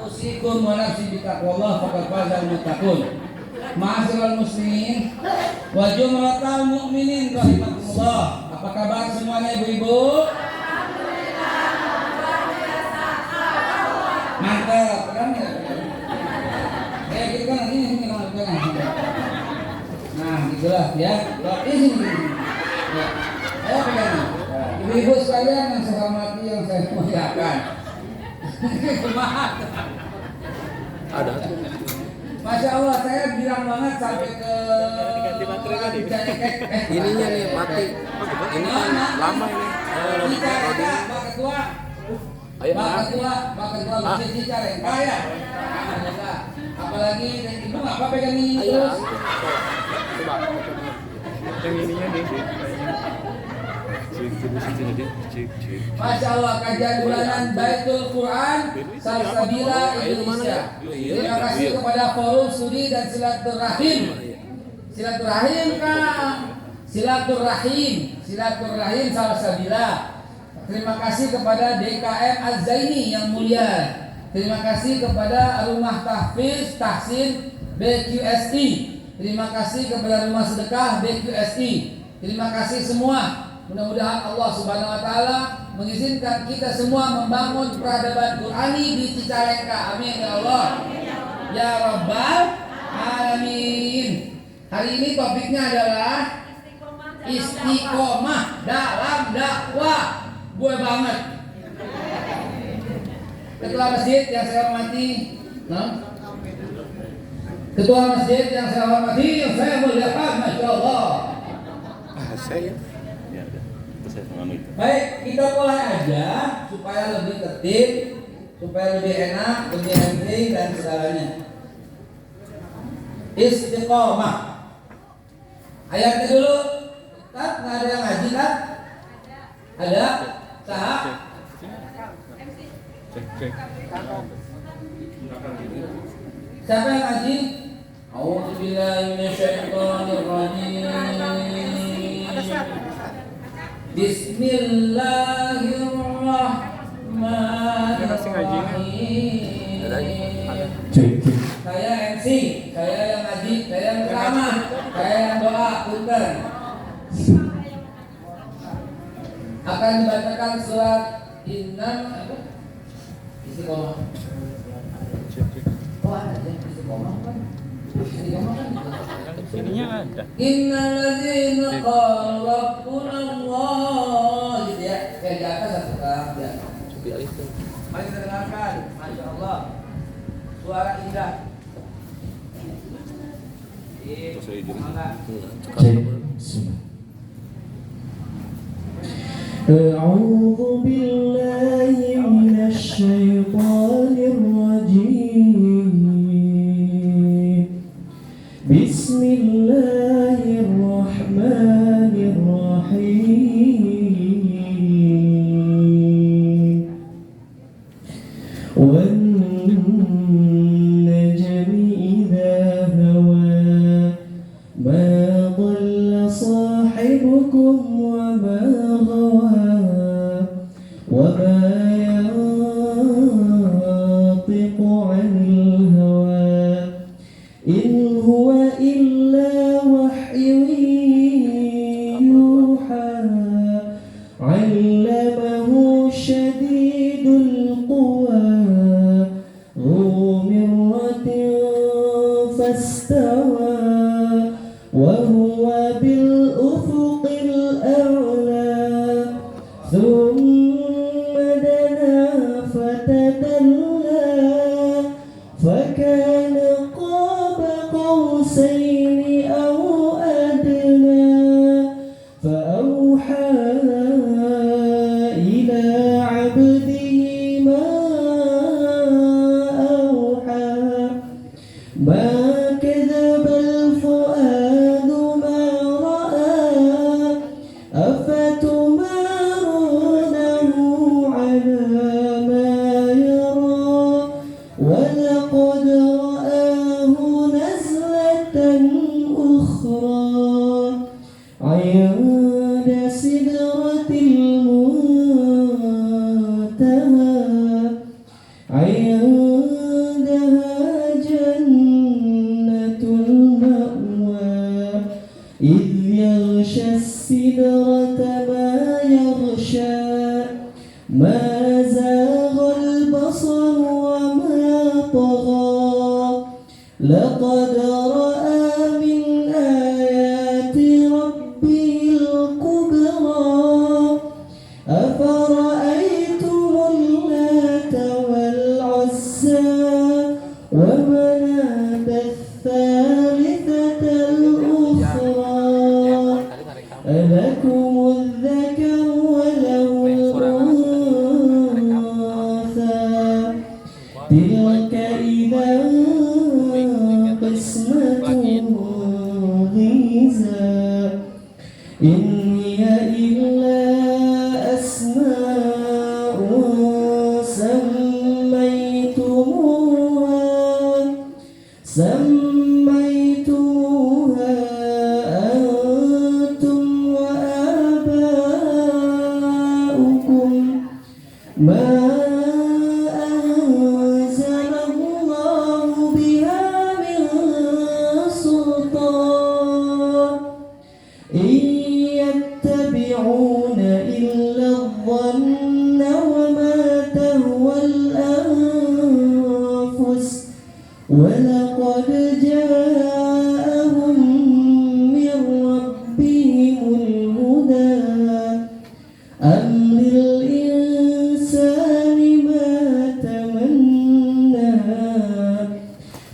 Usikum wa nafsi bitaqwallah faqad fazal muttaqun. Ma'asyiral muslimin wa jumlatal mu'minin rahimakumullah. Apa kabar semuanya ibu-ibu? Alhamdulillah luar biasa. Mantap, kan ya? Kita kan ini nah, gitulah ya. Ini ya. Ayo pegang. Ibu-ibu sekalian yang saya hormati, yang saya muliakan. Ada. Masya Allah, saya bilang banget sampai ke ininya nih mati. Ini kan lama ini. Pak Ketua. Ayo, Pak Ketua masjid Cicalengka ya. Apalagi ibu apa pegang ini terus? Coba. Yang ininya nih. Masya Allah, kajian bulanan Baitul Quran Salsabila Indonesia. Terima kasih kepada Forum Studi dan Silaturahim. Silaturahim Kang. Silaturahim Salsabila. Terima kasih kepada DKM Az-Zaini yang mulia. Terima kasih kepada Rumah Tahfiz Tahsin BQSI. Terima kasih kepada Rumah Sedekah BQSI. Terima kasih semua. Mudah-mudahan Allah Subhanahu wa taala mengizinkan kita semua membangun peradaban Qurani di Cicalengka. Amin ya Allah. Ya Rabbal alamin. Hari ini topiknya adalah istiqomah dalam dakwah. Gue banget. Ketua masjid yang saya hormati, Ketua masjid yang saya hormati, yang saya muliakan, Masya Allah. Saya. Baik, kita mulai aja supaya lebih tertib, supaya lebih enak, lebih enteng dan segalanya. Istiqomah. Ayatnya dulu. Kan nggak ada yang ngaji kan? Ada? Sah? Cek. Siapa yang ngaji? A'udzubillahi minasyaitonirrajim. Bismillahirrahmanirrahim. Saya MC, saya yang ngaji, saya yang ceramah, saya yang doa, punten. Akan dibacakan surat Innan apa? Istiqomah. Oh ada ya istiqomah kan? Istiqomah kan? Ininya ada. Innal ladzina qalu rabbuna Allah. Gitu ya. Kayak di atas satu kali ya. Coba alihkan. Mari kita dengarkan. Masya Allah. Suara indah. أعوذ بالله من الشيطان الرجيم بسم الله الرحمن الرحيم والنجم إذا هوى ما ضل صاحبكم وما غوى وما ينطق عن الهوى إن هو إلا وحي يوحى علمه شديد القوى ذو مرة فاستوى وهو بالأفق الأعلى ثم دنا فتدلى فكان قاب قوسين أو أدنى فأوحى إلى عبده ما أوحى ما كذب الفؤاد ما رأى أفتمارون ما زاغ البصر وما طغى لقد رأى من آيات ربه الكبرى أفرأيتم اللات والعزى ومناة الثالثة الأخرى ألكم الذكر وله الأنثى تلك إذا قسمة ضيزى إن هي إلا أسماء سميتموها أنتم وآباؤكم ما أنزل الله بها من سلطان إن يتبعون إلا الظن وما تهوى الأنفس ولقد جاءهم من ربهم الهدى أم للإنسان ما تمنى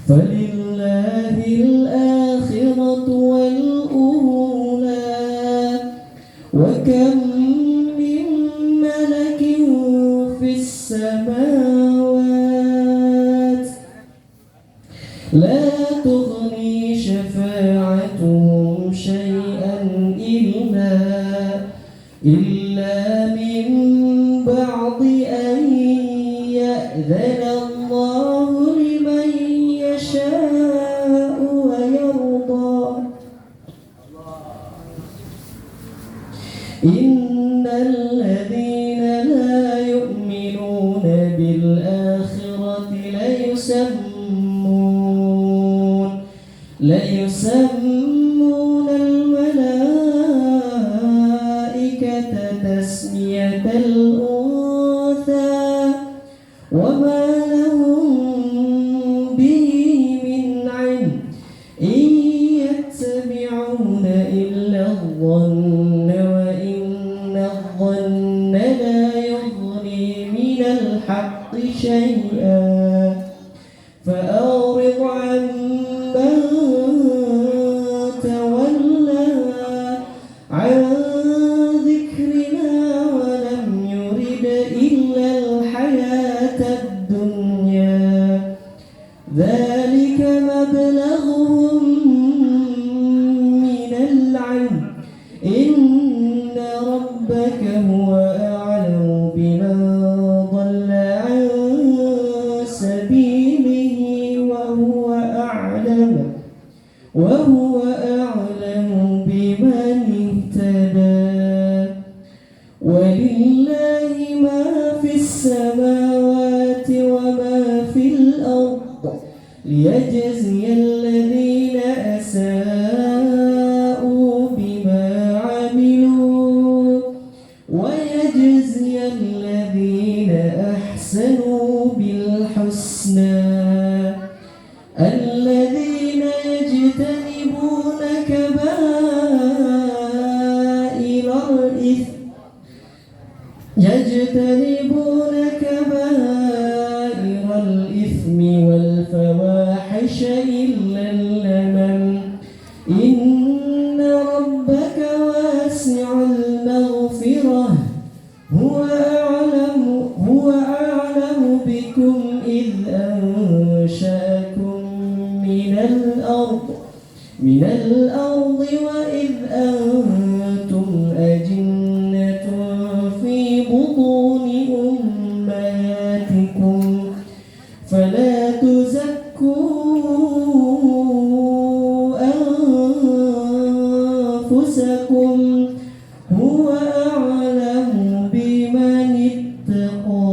فلله الآخرة والأولى وكم من ملك في السماوات لا تغني شفاعتهم شيئا إلا من بعد أن يأذن الله لمن يشاء ويرضى إن الذين لا يؤمنون بالآخرة ليسمون الملائكة تسمية الأنثى وما لهم به من علم إن يتبعون إلا الظن وإن الظن لا يغني من الحق شيئا فأعرض عمن تولى عن ذكرنا ولم يرد إلا الحياة الدنيا ذلك مبلغهم من العلم إن ربك هو أعلم بمن ضل عن سبيله وهو أعلم بمن اهتدى ولله ما في السماوات وما في الأرض ليجزي الذين أساءوا بما عملوا ويجزي الذين أحسنوا بالحسنى الذين يجتنبون كبائر الإثم والفواحش إلا اللمم إن ربك واسع المغفرة هو أعلم بكم إذ أنشأكم من الأرض وإذ أنتم أجنة في بطون أمهاتكم فلا تزكوا أنفسكم هو أعلم بمن اتقى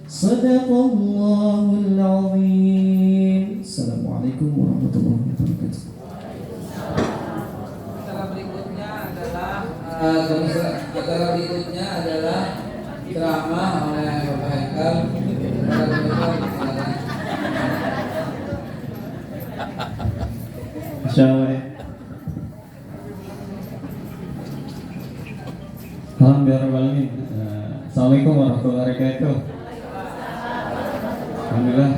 صدق الله العظيم. السلام عليكم warahmatullahi wabarakatuh. Acara berikutnya adalah ceramah oleh Bapak Haikal. Masya Allah ya. Alhamdulillah. Assalamualaikum warahmatullahi wabarakatuh. Alhamdulillah,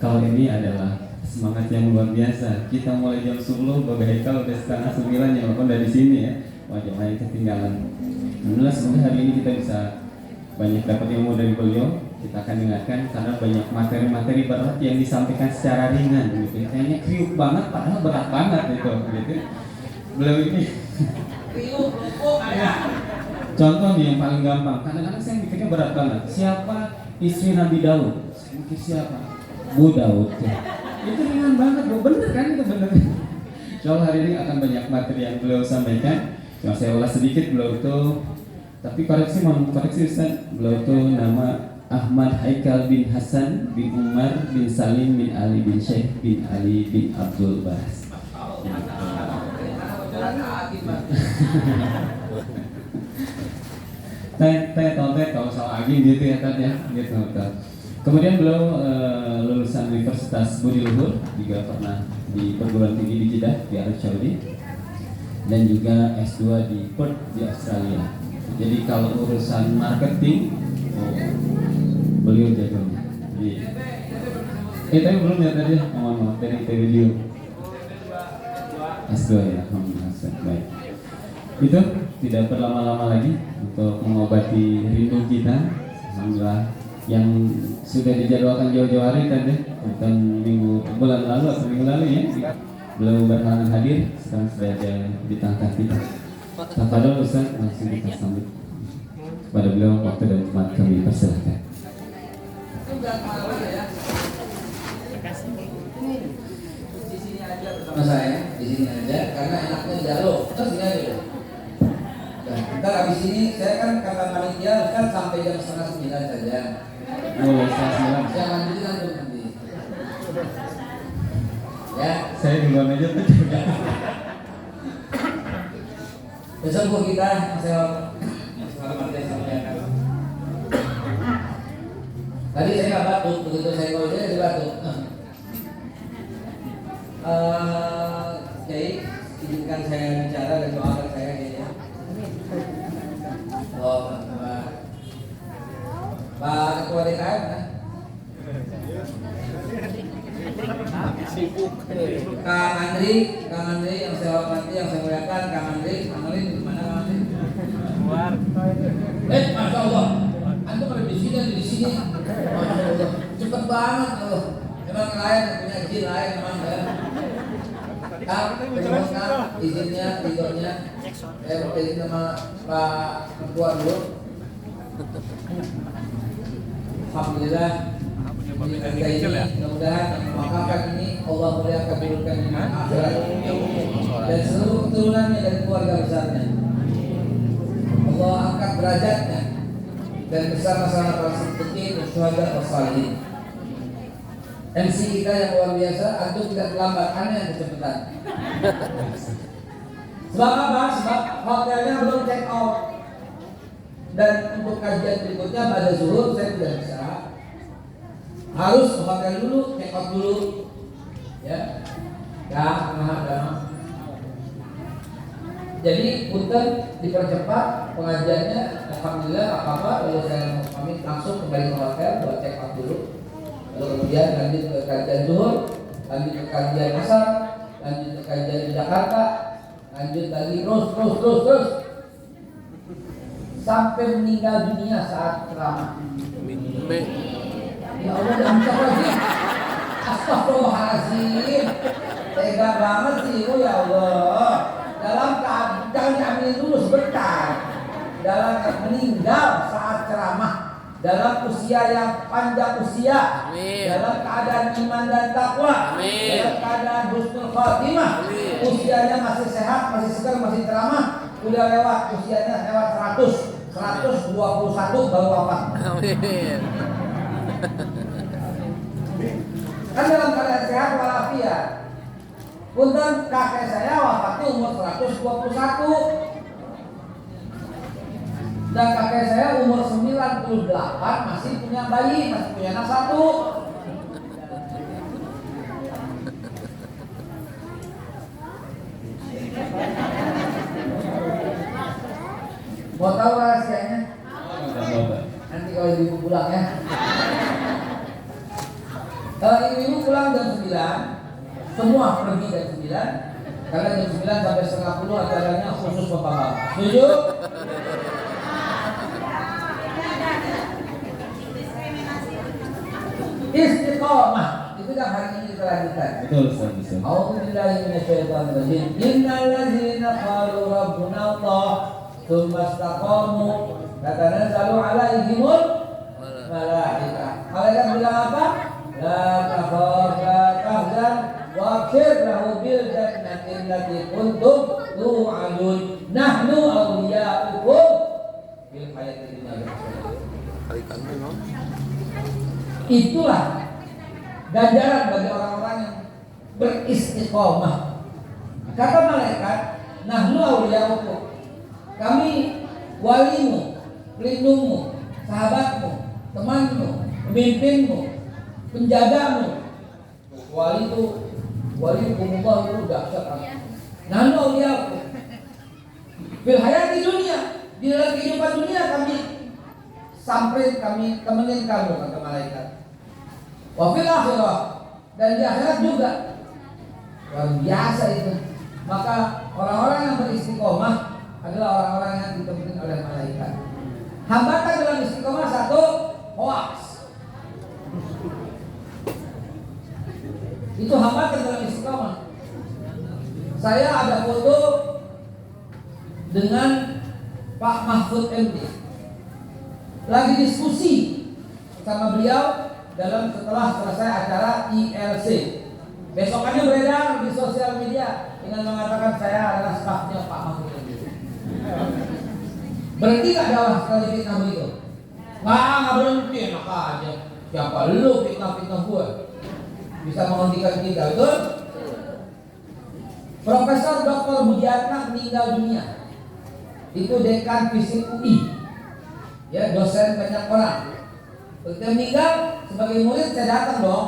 kali ini adalah semangat yang luar biasa. Kita mulai jam 10, Bapak Haikal udah setengah 9 ya, walaupun dari sini ya. Wajah lain ketinggalan. Alhamdulillah, semoga hari ini kita bisa banyak dapat ilmu dari beliau. Kita akan dengarkan karena banyak materi-materi berat yang disampaikan secara ringan gitu. Kayaknya kriuk banget padahal berat banget gitu. Beliau ini contoh nih yang paling gampang. Kadang-kadang saya mikirnya berat banget. Siapa istri Nabi Daud? Saya mikir siapa? Bu Daud. Itu ringan banget, Bu. Bener kan itu bener. Soal hari ini akan banyak materi yang beliau sampaikan. Cuma saya ulas sedikit. Beliau itu, tapi mohon koreksi Ustaz. Beliau itu nama Ahmad Haikal bin Hasan bin Umar bin Salim bin Ali bin Syekh bin Ali bin Abdul Bas. Tahu soal aging gitu ya kan ya, gitu. Kemudian beliau lulusan Universitas Budi Luhur, juga pernah di perguruan tinggi di Jeddah di Arab Saudi, dan juga S2 di Perth di Australia. Jadi kalau urusan marketing, beliau jagonya. Tapi belum ya tadi, mohon maaf dari video S2 ya, alhamdulillah. Baik. Itu tidak berlama-lama lagi untuk mengobati rindu kita. Alhamdulillah yang sudah dijadwalkan jauh-jauh hari tadi tentang bulan lalu atau minggu lalu ya, belum berhalangan hadir, sekarang sudah ada di tengah kita. Tafadhol Ustaz, langsung kita sambut kepada beliau, waktu dan tempat kami persilahkan. Di sini aja bersama saya, di sini aja karena enaknya dialog. Terus sini aja. Nah, ntar abis ini saya kan kata panitia kan sampai jam 8:30 saja. Mulai setengah 9. Jangan dilanjut nanti. Ya, Saya duluan aja tuh. besok bu kita panitia sampaikan. Tadi saya nggak batuk, begitu saya kalau dia batuk. Jadi izinkan saya bicara dan doakan saya kayaknya. Pak Ketua DKM kan? Kang Andri yang saya hormati, yang saya muliakan, Kang Andri di mana Kang Andri? Masya Allah, antum ada di sini, Masya Allah, cepet banget loh. Emang lain punya izin lain memang ya. Kang, izinnya, ridhonya, saya berizin sama Pak Ketua dulu. Alhamdulillah ini mudah-mudahan maka ini Allah mulia kabulkan di akhirat dan seluruh keturunannya dan keluarga besarnya. Allah angkat derajatnya dan bersama-sama para siddiqin dan syuhada dan shalihin. MC kita yang luar biasa, antum tidak terlambat, aneh yang kecepatan. Sebab apa? Sebab hotelnya belum check out. Dan untuk kajian berikutnya pada zuhur saya tidak bisa. Harus ke hotel dulu, check out dulu. Ya. Jadi punten dipercepat pengajiannya. Alhamdulillah apa-apa, lalu saya pamit langsung kembali ke hotel buat check out dulu. Lalu kemudian lanjut ke kajian zuhur, lanjut ke kajian asar, lanjut ke kajian di Jakarta, lanjut lagi terus sampai meninggal dunia saat ceramah. Ya Allah, jangan bisa lagi. Astagfirullahaladzim. Tega banget sih, oh ya Allah. Dalam keadaan, jangan diambil dulu sebentar. Dalam meninggal saat ceramah, dalam usia yang panjang usia, dalam keadaan iman dan takwa, dalam keadaan husnul khatimah, usianya masih sehat, masih segar, masih ceramah, udah lewat usianya lewat 121 baru wafat. Amin. Kan dalam keadaan sehat walafiat. Punten kakek saya wafatnya umur 121. Dan kakek saya umur 98 masih punya bayi, masih punya anak satu. Mau tahu rahasianya? Nanti kalau ibu pulang ya. Ibu pulang jam 9, semua pergi jam 9. Karena jam 9 sampai setengah 10 acaranya khusus bapak-bapak. Setuju? Istiqomah itu yang hari ini kita lanjutkan. Betul, Ustaz. A'udzubillahi minasyaitonirrajim. Innal ladzina qalu rabbuna Allah tsumma istaqamu tatanazzalu 'alaihimul malaikah. Malaikat bilang apa? La takhaf la tahzan wabshir lahu bil jannati allati kuntum tu'adun. Nahnu awliya'ukum fil hayatid dunya. Itulah ganjaran bagi orang-orang yang beristiqomah. Kata malaikat, nahnu awliya'ukum. Kami walimu, pelindungmu, sahabatmu, temanmu, pemimpinmu, penjagamu. Wali hukumullah itu dahsyat. Nahnu awliya'ukum fil hayati dunia. Di dalam kehidupan dunia kami sampai kami temenin kamu, kata malaikat. Wa fil akhirah, dan di akhirat juga. Luar biasa itu. Maka orang-orang yang beristiqomah adalah orang-orang yang ditemenin oleh malaikat. Hambatan dalam istiqomah satu, hoax. Itu hambatan dalam istiqomah. Saya ada foto dengan Pak Mahfud MD. Lagi diskusi sama beliau setelah selesai acara ILC. Besokannya beredar di sosial media dengan mengatakan saya adalah stafnya Pak Mahfud MD. Berhenti nggak dakwah sekali fitnah begitu? Nggak berhenti, enak aja. Siapa lu fitnah gue? Bisa menghentikan kita, betul? Profesor Dr. Budiatma meninggal dunia. Itu dekan fisik UI. Ya, dosen banyak orang. Ketika meninggal, sebagai murid saya datang dong.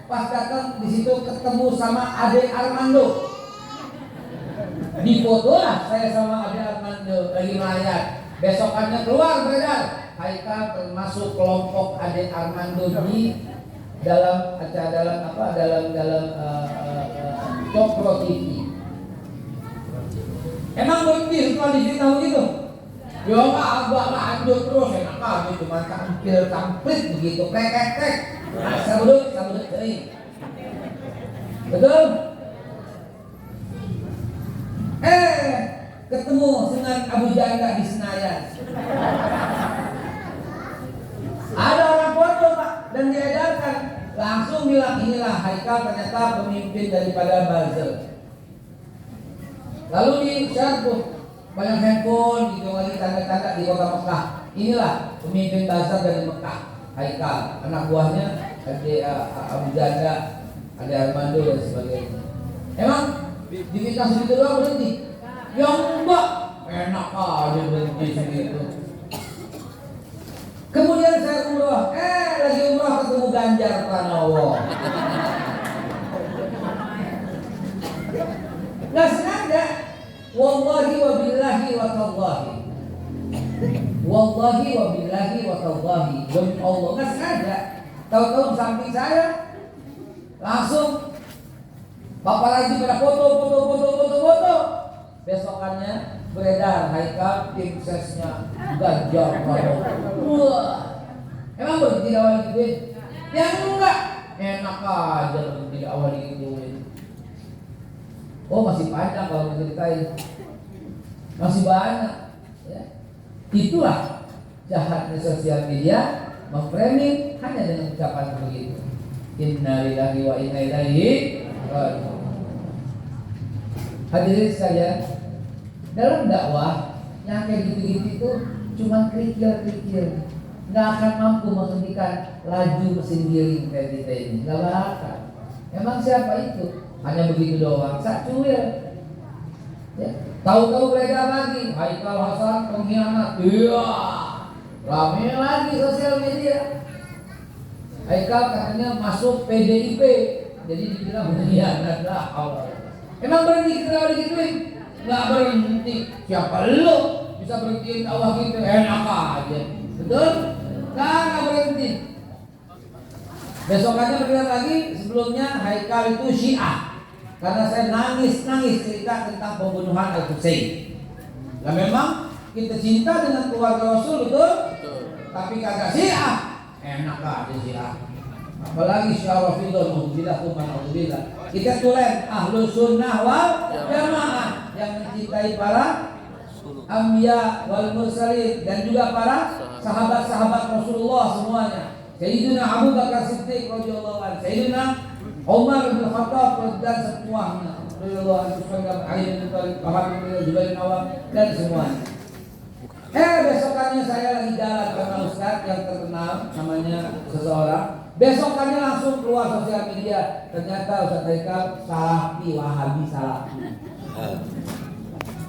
Pas datang di situ ketemu sama Ade Armando. Di foto lah saya sama Ade Armando lagi melayat. Besokannya keluar beredar. Haikal termasuk kelompok Ade Armando di dalam Cokro TV. Emang berhenti setelah difitnah begitu? Ya agak lanjut terus, enak aja cuma tampil begitu, krek. Sabudut kering. Betul? Ketemu dengan Abu Janda di Senayan. Ada orang foto Pak dan diedarkan, langsung bilang inilah Haikal ternyata pemimpin daripada buzzer. Lalu di-share tuh banyak handphone gitu lagi tanda-tanda di kota Mekah. Inilah pemimpin buzzer dari Mekah, Haikal. Anak buahnya Abu Janda, ada Armando dan sebagainya. Emang difitnah segitu doang berhenti? Ya enggak, enak aja berhenti segitu. Kemudian saya umroh, lagi umroh ketemu Ganjar Pranowo. Nggak sengaja, wallahi wa billahi wa tallahi. Wallahi wa billahi wa tallahi. Demi Allah, nggak sengaja. Tahu-tahu samping saya langsung paparazi pada foto. Besokannya beredar Haikal tim sesnya Ganjar Pranowo. Wah, emang berhenti awal digituin? Yang enggak, enak aja tidak awal digituin. Oh masih panjang kalau diceritain, masih banyak. Ya. Itulah jahatnya sosial media, memframing hanya dengan ucapan begitu. Innalillahi wa inna ilaihi raji'un. Hadirin sekalian, dalam dakwah yang kayak gitu-gitu itu cuma kerikil-kerikil, nggak akan mampu menghentikan laju mesin giring kayak kita ini, nggak bakal. Emang siapa itu? Hanya begitu doang, sak cuil. Ya. Tahu-tahu beredar lagi, Haikal Hasan pengkhianat. Iya, rame lagi sosial media. Haikal katanya masuk PDIP, jadi dibilang pengkhianat lah. Emang berhenti kita digituin? Nggak berhenti. Siapa lo bisa berhentiin dakwah gitu? Enak aja, betul? Nggak berhenti. Besokannya beredar lagi, sebelumnya Haikal itu Syiah. Karena saya nangis cerita tentang pembunuhan Al-Husain. Nah memang kita cinta dengan keluarga Rasul, betul? Tapi kagak Syiah. Enak aja Syiah. Apalagi Syiah Rafidhah, alhamdulillah. Kita tulen Ahlus Sunnah wal Jamaah yang mencintai para Anbiya wal Mursalin dan juga para sahabat-sahabat Rasulullah semuanya. Sayyidina Abu Bakar Siddiq radhiyallahu anhu, Sayyidina Umar bin Khattab dan semuanya, radhiyallahu anhu, Ali bin Thalib, Zubair bin Awam dan semuanya. Besokannya saya lagi jalan karena Ustaz yang terkenal namanya seseorang. Besokannya langsung keluar sosial media. Ternyata Ustaz Haikal Salafi, Wahabi Salafi.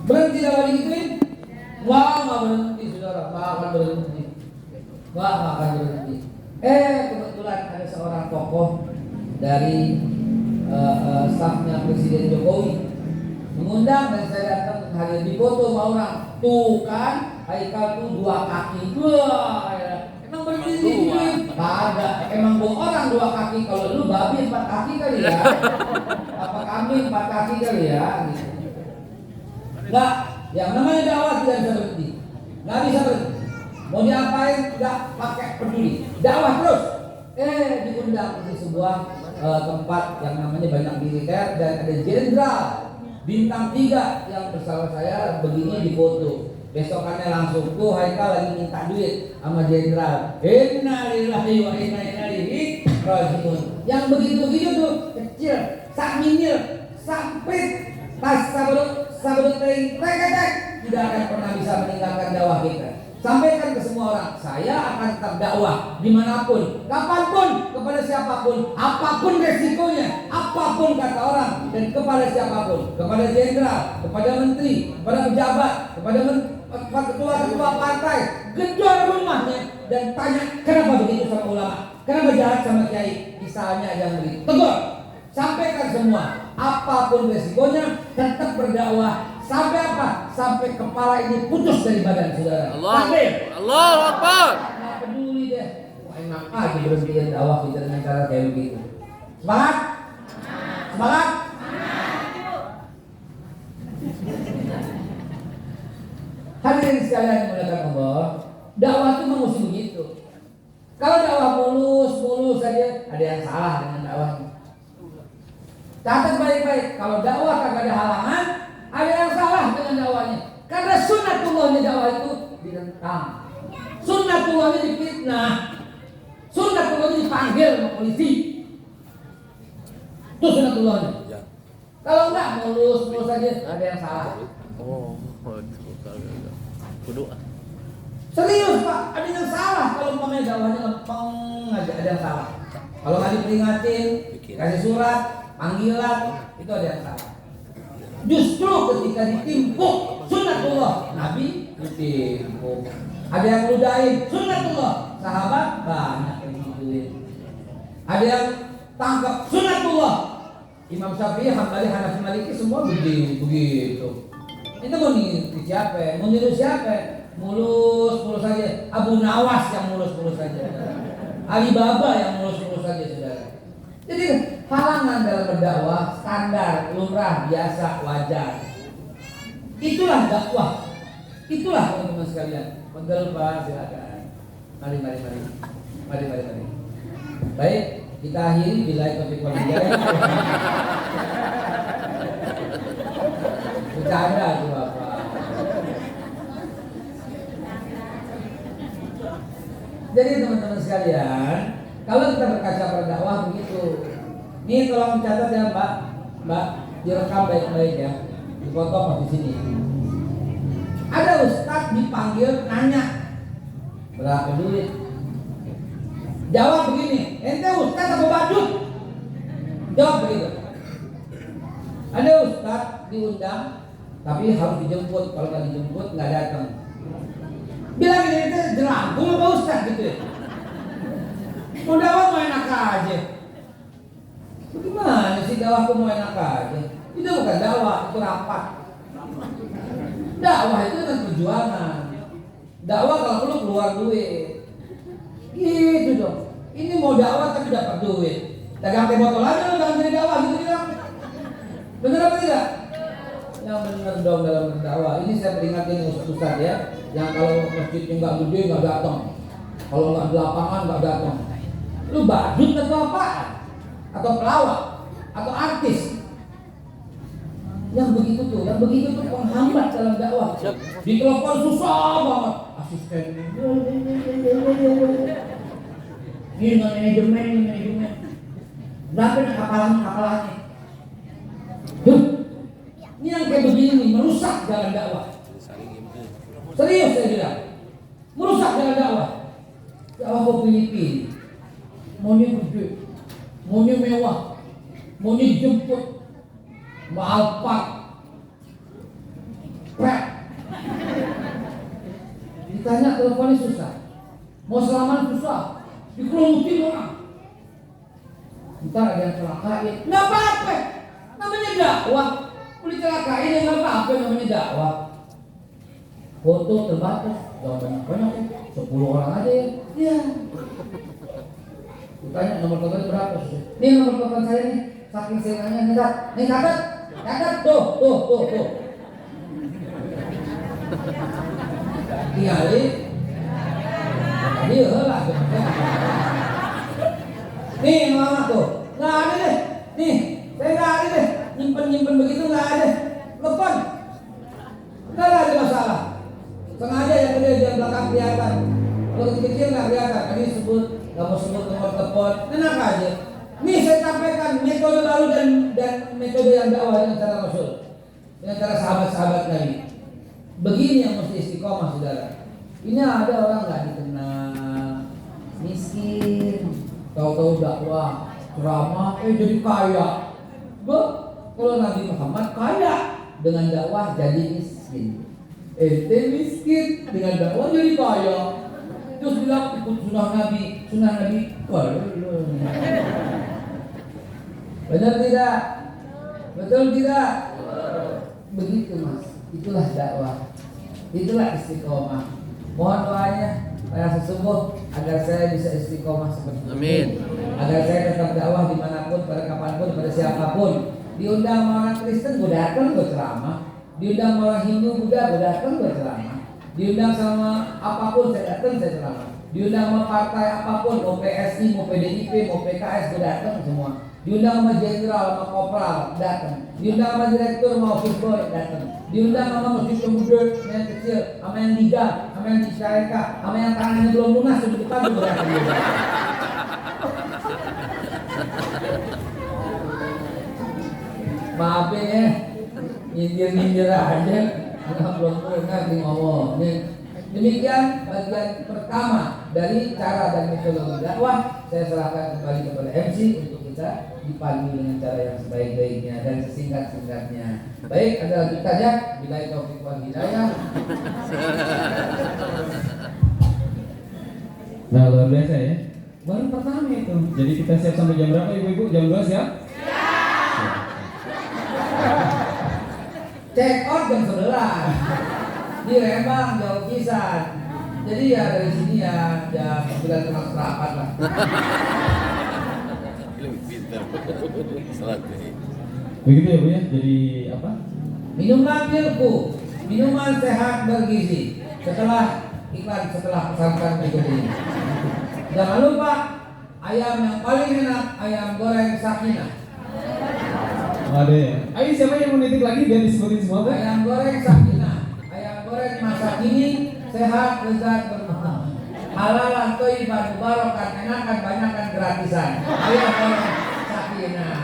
Berhenti dakwah digituin? Wah, nggak berhenti saudara, nggak akan berhenti. Kebetulan ada seorang tokoh dari stafnya Presiden Jokowi mengundang dan saya datang hadir di foto sama orang. Tuh kan, Haikal tuh 2 kaki. Wah, emang berdiri? Ada. Emang gua orang 2 kaki. Kalau lu babi 4 kaki kali ya? Apa kambing 4 kaki kali ya? Gitu. Nggak, yang namanya dakwah tidak bisa berhenti. Nggak bisa berhenti. Mau diapain? Nggak pakai peduli. Dakwah terus. Diundang di sebuah tempat yang namanya banyak militer dan ada jenderal bintang 3 yang bersama saya begini di foto. Besokannya langsung tuh Haikal lagi minta duit sama jenderal. Innalillahi wa inna ilaihi rajiun. Yang begitu-begitu tuh kecil, sak minyil, sampai tas sabut tering, tidak akan pernah bisa meninggalkan dakwah kita. Sampaikan ke semua orang, saya akan tetap dakwah dimanapun, kapanpun, kepada siapapun, apapun resikonya, apapun kata orang, dan kepada siapapun, kepada jenderal, kepada menteri, kepada pejabat, kepada ketua partai, gedor rumahnya dan tanya kenapa begitu sama ulama, kenapa jahat sama kiai, misalnya yang begitu, tegur, sampaikan semua, apapun resikonya, tetap berdakwah. Sampai apa? Sampai kepala ini putus dari badan saudara. Allahu Akbar. Nggak peduli deh. Wah, enak aja berhentiin dakwah kita dengan cara kayak begitu. Semangat? Semangat? Hadirin sekalian yang dimuliakan Allah, dakwah itu memang mesti begitu. Kalau dakwah mulus saja, ada yang salah dengan dakwahnya. Catat baik-baik, kalau dakwah kagak ada halangan, ada yang salah dengan dakwahnya. Karena sunnatullahnya dakwah itu ditentang, sunnatullahnya difitnah, sunnatullahnya dipanggil sama polisi. Itu sunnatullahnya. Kalau enggak mulus saja, ada yang salah. Serius Pak, ada yang salah. Kalau umpamanya dakwahnya lempeng aja, ada yang salah. Kalau nggak diperingatin, kasih surat, panggilan, itu ada yang salah. Justru ketika ditimpuk sunnatullah, Nabi ditimpuk. Ada yang ludahin sunnatullah, sahabat banyak yang digituin. Ada yang tangkap sunnatullah, Imam Syafi'i, Hambali, Hanafi, Maliki semua begitu. Itu mau niru siapa? Mau niru siapa? Mulus saja. Abu Nawas yang mulus saja. Alibaba yang mulus saja, saudara. Jadi halangan dalam berdakwah standar, lumrah, biasa, wajar. Itulah dakwah. Itulah teman-teman sekalian. Pegel Pak, silakan. Mari. Baik, kita akhiri bila topik pelajaran. Bercanda tuh Bapak. Jadi teman-teman sekalian, kalau kita berkaca pada dakwah begitu. Ini tolong mencatat ya Mbak, direkam baik-baik ya, dipotong di sini. Ada ustadz dipanggil nanya berapa duit. Jawab begini, ente ustadz apa badut? Jawab begitu. Ada ustadz diundang tapi harus dijemput. Kalau nggak dijemput nggak datang. Bilang ini itu jelangkung apa Ustaz gitu ya. Mau dakwah mau enak aja. Bagaimana sih dakwahku mau enak aja? Itu bukan dakwah, itu rapat. Dakwah itu kan perjuangan. Dakwah kalau perlu keluar duit. Gitu dong. Ini mau dakwah tapi dapat duit. Dagang teh botol aja lo jangan jadi dakwah gitu bilang. Bener apa tidak? Yang benar dong dalam berdakwah. Ini saya peringatin Ustaz ya. Yang kalau masjidnya nggak gede nggak datang. Kalau nggak di lapangan nggak datang. Lu badut atau apaan? Atau pelawak? Atau artis? Yang begitu tuh penghambat dalam dakwah. Ditelepon susah banget. Asisten. Ini dengan manajemen. Berapa nih kapalannya? Duh, ini yang kayak begini merusak jalan dakwah. Serius saya bilang, merusak jalan dakwah. Dakwah ke Filipina, maunya gede, maunya mewah, maunya dijemput, mau Alphard, Pret. Ditanya teleponnya susah, mau salaman susah, dikelumutin orang. Ntar ada yang celakain, nggak apa-apa, namanya dakwah. Boleh celakain ya nggak apa-apa, namanya dakwah. Foto terbatas, jangan banyak, 10 orang aja ya. Iya. Ditanya nomor telepon berapa? Nih nomor telepon saya nih, saking saya nanya nih catat, tuh. Tinggalin, dia lah. Nih mama tuh, nggak ada deh. Nih, saya nggak ada deh. Nyimpen begitu nggak ada. Telepon, nggak ada masalah. Sengaja yang gede di belakang kelihatan. Kalau kecil nggak kelihatan. Ini sebut, nggak mau sebut nomor telepon. Enak aja. Nih saya sampaikan metode baru dan metode yang dakwah dengan cara Rasul, dengan cara sahabat-sahabat Nabi. Begini yang mesti istiqomah saudara. Ini ada orang nggak dikenal, miskin. Tahu-tahu dakwah, ceramah, jadi kaya. Kalau Nabi Muhammad kaya, dengan dakwah jadi miskin. Ente miskin, dengan dakwah jadi kaya. Terus bilang ikut sunnah Nabi kaya. Benar tidak? Betul tidak? Begitu mas, itulah dakwah, itulah istiqomah. Mohon doanya saya sesungguh agar saya bisa istiqomah seperti ini. Amin. Agar saya tetap dakwah dimanapun, pada kapanpun, pada siapapun. Diundang sama orang Kristen, gue datang gue ceramah. Diundang sama orang Hindu, Buddha, gue datang gue ceramah. Diundang sama apapun saya datang saya ceramah. Diundang sama partai apapun, mau PSI, mau PDIP, mau PKS, gue datang semua. Diundang sama jenderal, sama kopral, datang. Diundang sama direktur, mau office boy, datang. Diundang sama masjid yang gede, sama yang kecil, sama yang liga, sama yang disyareka, sama yang tangannya belum lunas di depan gue datang juga. Maafin ya, nyindir aja, nggak belum lunas di ngomong. Demikian bagian pertama dari cara dan metodologi dakwah. Saya serahkan kembali kepada MC untuk kita dipandu dengan cara yang sebaik-baiknya dan sesingkat-singkatnya. Baik, ada lanjutannya. Billahi taufiq wal hidayah. Nah luar biasa ya. Baru pertama itu. Jadi kita siap sampai jam berapa ibu-ibu? Jam 2 siap? Check out jam 11 di Lembang, jauh pisan. Jadi ya dari sini ya jam 9:08 lah. Begitu ya bu ya. Jadi apa? Minuman Milku, minuman sehat bergizi. Setelah iklan, setelah pesankan berikut ini. Jangan lupa ayam yang paling enak, ayam goreng Sakinah. Ada ya. Ayo siapa yang mau nitip lagi biar disebutin semua bu? Ayam goreng Sakinah, ayam goreng masa kini, sehat, lezat, bermanfaat. Halal, thayyiban, mubarakan, enakan, banyakan, gratisan. Ayam goreng Sakinah.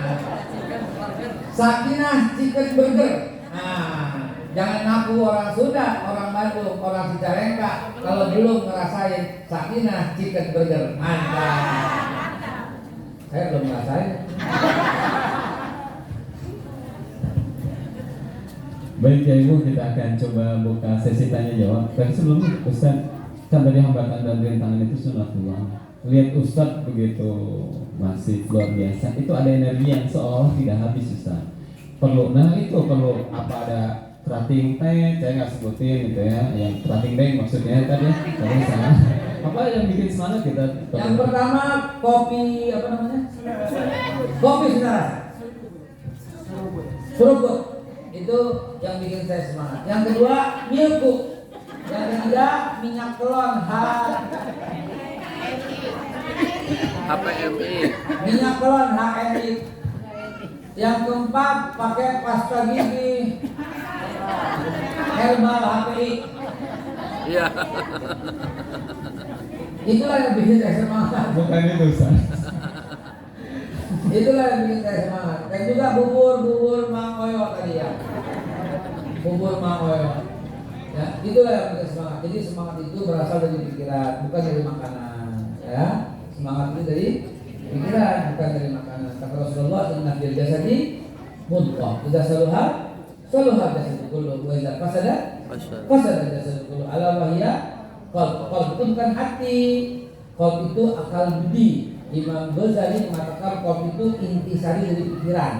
Sakinah chicken burger. Nah, jangan ngaku orang Sunda, orang Bandung, orang Cicalengka kalau belum ngerasain Sakinah chicken burger. Mantap. Saya belum ngerasain. Baik ya Ibu, kita akan coba buka sesi tanya jawab. Tapi sebelumnya Ustaz, kan tadi hambatan dan rintangan itu sunatullah. Lihat Ustaz begitu masih luar biasa, itu ada energi yang seolah tidak habis Ustaz. Perlu apa ada tracking tank, saya nggak sebutin gitu ya, yang tracking tank maksudnya tadi ya, tadi salah. Apa yang bikin semangat kita? Yang pertama kopi apa namanya? Kopi saudara. Seruput itu yang bikin saya semangat. Yang kedua milku. Yang ketiga minyak kelon HPMI. minyak kelon HMI. Yang keempat pakai pasta gigi herbal HPI. Iya. Itulah yang bikin saya semangat. Bukan itu Ustaz. Itulah yang bikin saya semangat. Dan juga bubur Mang Oyo tadi ya. Bubur Mang Oyo. Ya, itulah yang bikin semangat. Jadi semangat itu berasal dari pikiran, bukan dari makanan. Ya, semangat itu dari pikiran, bukan dari makanan. Kata Rasulullah, "Inna fil jasadi mudghah. Idza saluha jasadu kulluhu wa idza fasada jasadu kulluhu. Ala wa hiya qalb." Qalb itu bukan hati. Qalb itu akal budi. Imam Ghazali mengatakan qalb itu intisari dari pikiran.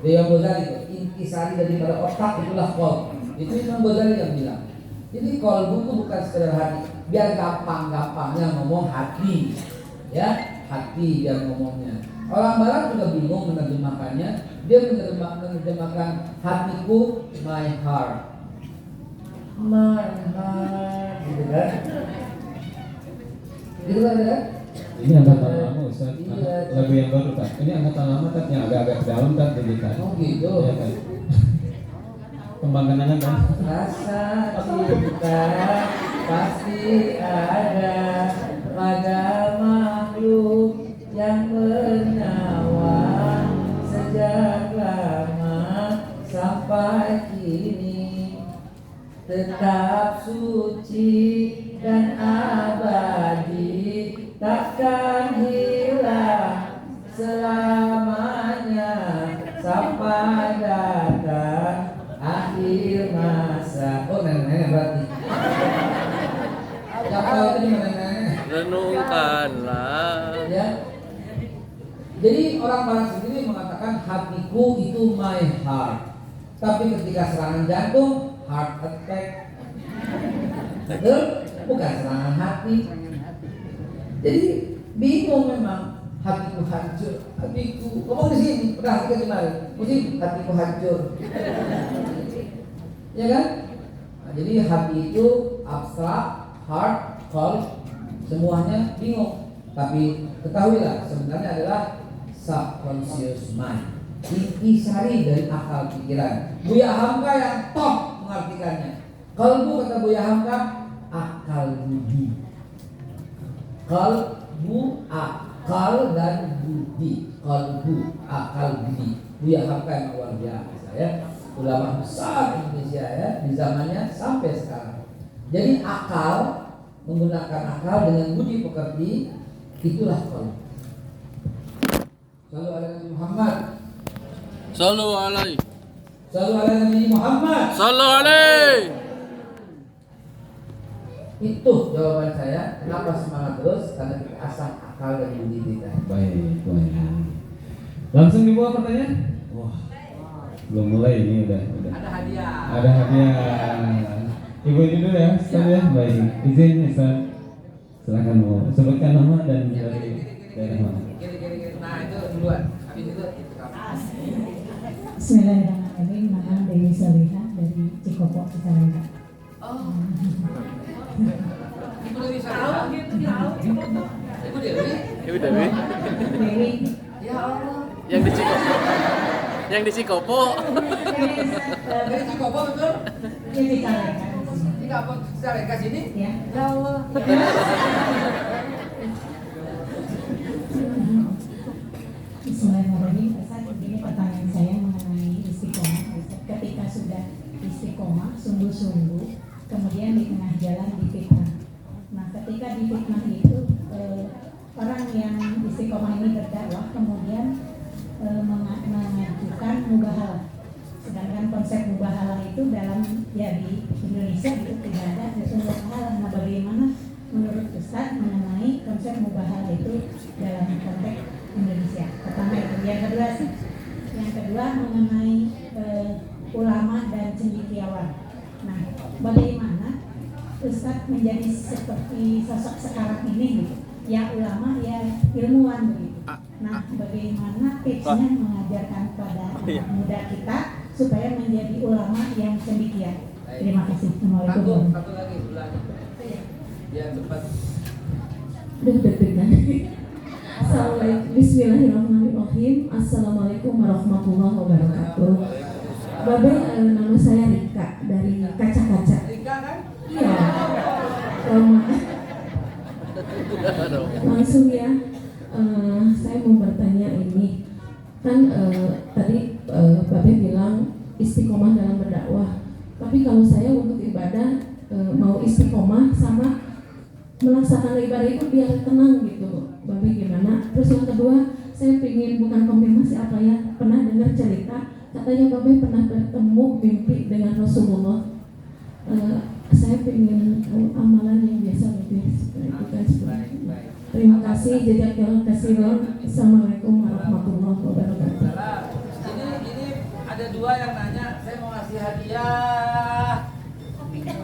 Imam Ghazali itu intisari daripada otak, itulah qalb. Itu Imam Ghazali yang bilang. Jadi qalb itu bukan sekedar hati. Biar gampang-gampangnya ngomong hati. Ya, hati biar ngomongnya. Orang Barat juga bingung menerjemahkannya. Dia menerjemahkan hatiku, my heart. My heart, gitu kan? Gitu kan? Ini angkatan lama Ustaz. Iya. Lagu yang baru kan. Ini angkatan lama kan yang agak-agak dalam kan jadi kan. Oh gitu. Iya kan. Kembang kenangan kan. Rasa cinta pasti ada pada makhluk yang bernyawa sejak lama sampai kini, tetap suci dan abadi, takkan hilang selamanya sampai datang akhir masa. Oh, nenek-nenek berarti. Yang tahu itu di mana nenek? Renungkanlah. Ya. Jadi orang Barat sendiri mengatakan hatiku itu my heart. Tapi ketika serangan jantung, heart attack. Betul? Bukan serangan hati. Jadi bingung memang. Hatiku hancur, hatiku. Ngomong di sini, pernah kita kemarin. Mesti hatiku hancur. Ya kan? Nah, jadi hati itu abstrak, heart, qalb, semuanya bingung. Tapi ketahuilah sebenarnya adalah subconscious mind. Intisari dari akal pikiran. Buya Hamka yang top mengartikannya. Kalbu kata Buya Hamka, akal budi. Kalbu, akal dan budi. Kalbu, akal budi. Buya Hamka yang luar biasa ya. Ulama besar Indonesia ya di zamannya sampai sekarang. Jadi akal, menggunakan akal dengan budi pekerti, itulah qalb. Selalu ada Nabi Muhammad. Sallu alaihi. Selalu ada Nabi Muhammad. Sallu alaihi. Itu jawaban saya. Kenapa semangat terus? Karena kita asah akal dan budi kita. Baik. Langsung dibawa pertanyaan? Wah. Belum mulai ini udah. Ada hadiah. Ada hadiah. Ibu ini dulu ya, Ustaz ya. Baik. Izin Ustaz. Silakan mau sebutkan nama dan dari daerah mana. Kiri. Nah itu duluan. Habis itu kamu. Bismillahirrahmanirrahim. Nama Dewi Soliha dari Cikopo, Cicalengka. Oh. Ibu Dewi Soliha. Ibu Dewi. Ibu Dewi. Dewi. Ya Allah. Yang di Cikopo. Dari Cikopo betul? Di Cicalengka. Cikopo Cicalengka sini? Ya. Ya Allah. Bismillahirrahmanirrahim. Ustaz, ini pertanyaan saya mengenai istiqomah. Ketika sudah istiqomah, sungguh-sungguh, kemudian di tengah jalan difitnah. Nah, ketika difitnah itu orang yang istiqomah ini berdakwah kemudian mengajukan mubahalah. sedangkan konsep mubahalah itu dalam ya di Indonesia itu tidak ada mubahalah. Nah, bagaimana menurut Ustaz mengenai konsep mubahalah itu dalam konteks Indonesia? Pertama itu. Yang kedua mengenai ulama dan cendekiawan. Nah, bagaimana Ustaz menjadi seperti sosok sekarang ini gitu? Ya ulama, ya ilmuwan begitu. Nah, bagaimana tipsnya mengajarkan pada anak muda kita supaya menjadi ulama yang cendekia? Terima kasih. Assalamualaikum. Satu lagi, ulangi. Ya, cepat. Deg-degan. Assalamualaikum. Bismillahirrahmanirrahim. Assalamualaikum warahmatullahi wabarakatuh. Babe, nama saya Rika dari Kaca-Kaca. Rika kan? Iya. Roma. Langsung ya. Saya mau bertanya ini. Kan tadi Babe bilang istiqomah dalam berdakwah. Tapi kalau saya untuk ibadah mau istiqomah sama melaksanakan ibadah itu biar tenang gitu, Babe gimana? Terus yang kedua, saya ingin bukan konfirmasi apa ya, pernah dengar cerita katanya Babe pernah bertemu mimpi dengan Rasulullah. Saya ingin amalan yang biasa lebih seperti itu kan seperti itu. Terima kasih, jazakallahu khairan. Assalamualaikum warahmatullahi wabarakatuh. Ini ada dua yang nanya, saya mau ngasih hadiah.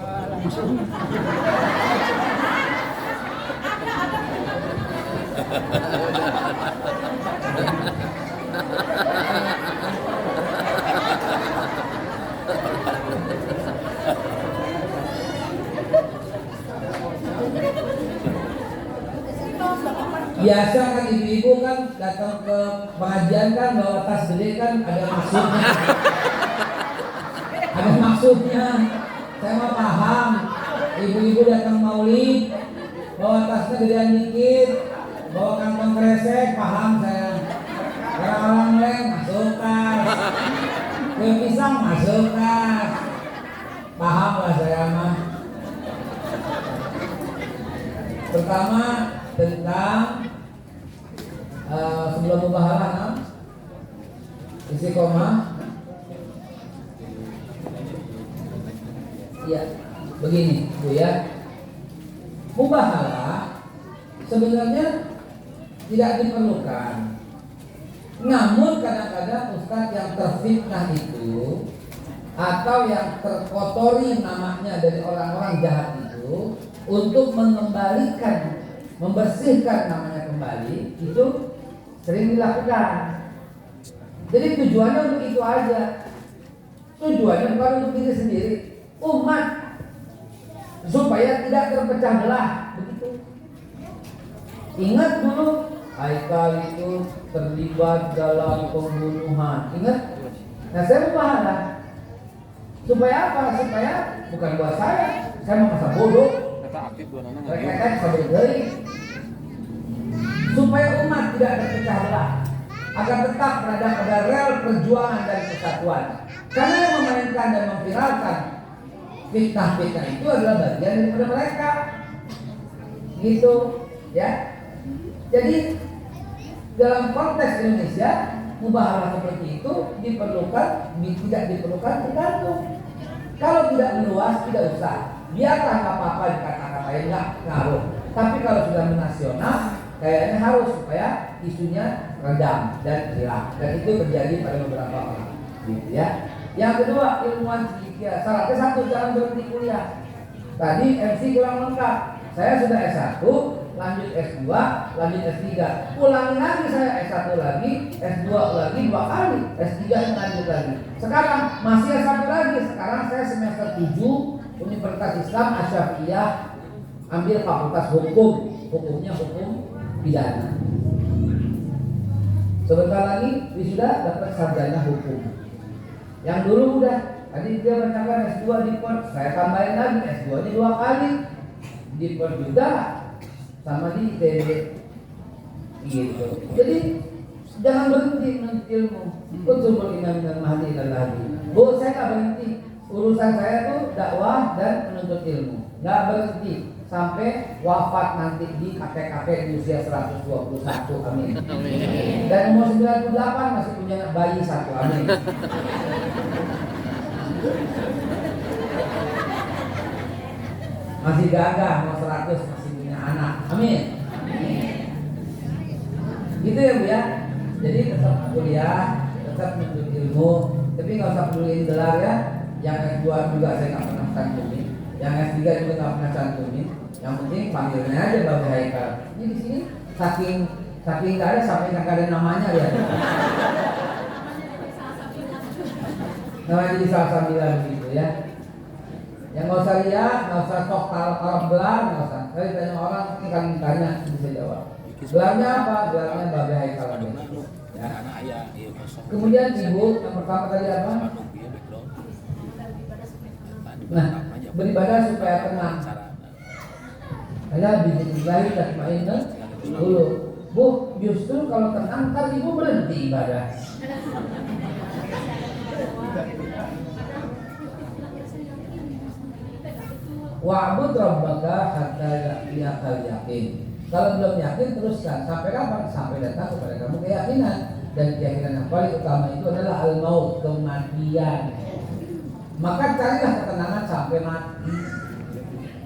Langsung. Biasa kan ibu-ibu kan datang ke pengajian kan bawa tas gede kan ada maksudnya. Ada maksudnya. Saya mah paham. Ibu-ibu datang maulid bawa tasnya gedean dikit, bawa kantong kresek, paham saya. Orang-orang lain masuk tas. Kue pisang masuk tas. Paham lah saya mah. Pertama tentang sebelum mubahalah istiqomah. Ya, begini Bu ya. Mubahalah sebenarnya tidak diperlukan. Namun kadang-kadang ustadz yang terfitnah itu atau yang terkotori namanya dari orang-orang jahat itu untuk mengembalikan, membersihkan namanya kembali itu sering dilakukan. Jadi tujuannya untuk itu aja. Tujuannya bukan untuk diri sendiri, umat, supaya tidak terpecah belah. Begitu. Ingat dulu Haikal itu terlibat dalam pembunuhan. Ingat? Nah saya mubahalah. Supaya apa? Supaya bukan buat saya mau masa bodoh. Mereka bisa berdiri. Supaya umat tidak terpecah belah, agar tetap berada pada rel perjuangan dan kesatuan. Karena yang memainkan dan memviralkan fitnah-fitnah itu adalah bagian daripada mereka. Gitu, ya. Jadi dalam konteks Indonesia mubahalah seperti itu diperlukan, tidak diperlukan tergantung. Kalau tidak meluas tidak usah. Biarlah apa-apa dikata-katain nggak ngaruh. Tapi kalau sudah menasional kayaknya harus supaya isunya redam dan hilang. Dan itu terjadi pada beberapa orang. Gitu ya. Yang kedua, ilmuwan sedikit. Syaratnya satu, jangan berhenti kuliah. Tadi MC kurang lengkap. Saya sudah S1, lanjut S2, lanjut S3. Ulangi lagi saya S1 lagi, S2 lagi 2 kali, S3 lanjut lagi. Sekarang masih S1 lagi. Sekarang saya semester 7 Universitas Islam Asy-Syafi'iyah, ambil fakultas hukum. Hukumnya hukum pidana. Sebentar lagi wisuda dapat sarjana hukum. Yang dulu udah, tadi dia bacakan S2 di Perth, saya tambahin lagi S2-nya 2 kali. Di Perth juga sama di ITB. Gitu. Jadi jangan berhenti menuntut ilmu. Betul beriman dan mahdi dan lagi. Bu, saya nggak berhenti. Urusan saya tuh dakwah dan menuntut ilmu. Nggak berhenti sampai wafat nanti di KPKP di usia 121. Amin. Dan umur 98 masih punya bayi 1. Amin. Masih gagah, mau 100, masih punya anak. Amin. Gitu ya Bu ya. Jadi tetap kuliah, tetap menuntut ilmu, tapi nggak usah peduliin gelar ya. Yang S2 juga saya nggak pernah cantumin, yang S3 juga nggak pernah cantumin. Yang penting panggilnya aja Bapak Haikal. Ini di sini saking nggak ada sampai nggak ada namanya ya. Namanya jadi salah sambilan begitu ya. Yang nggak usah lihat, nggak usah sok kalau gelar, nggak usah. Saya tanya orang, ini kan tanya bisa jawab. Gelarnya apa? Gelarnya Bapak Haikal. Ya. Kemudian Ibu yang pertama tadi apa? Nah, beribadah supaya tenang. Ada bismillah tatmainnah dulu. Bu, justru kalau tenang ntar Ibu berhenti ibadah. Wa'bud rabbaka hatta ya'tiyakal yakin. Kalau belum yakin teruskan. Sampai kapan? Sampai datang kepada kamu keyakinan. Dan keyakinan yang paling utama itu adalah al-maut, kematian. Maka carilah ketenangan sampai mati.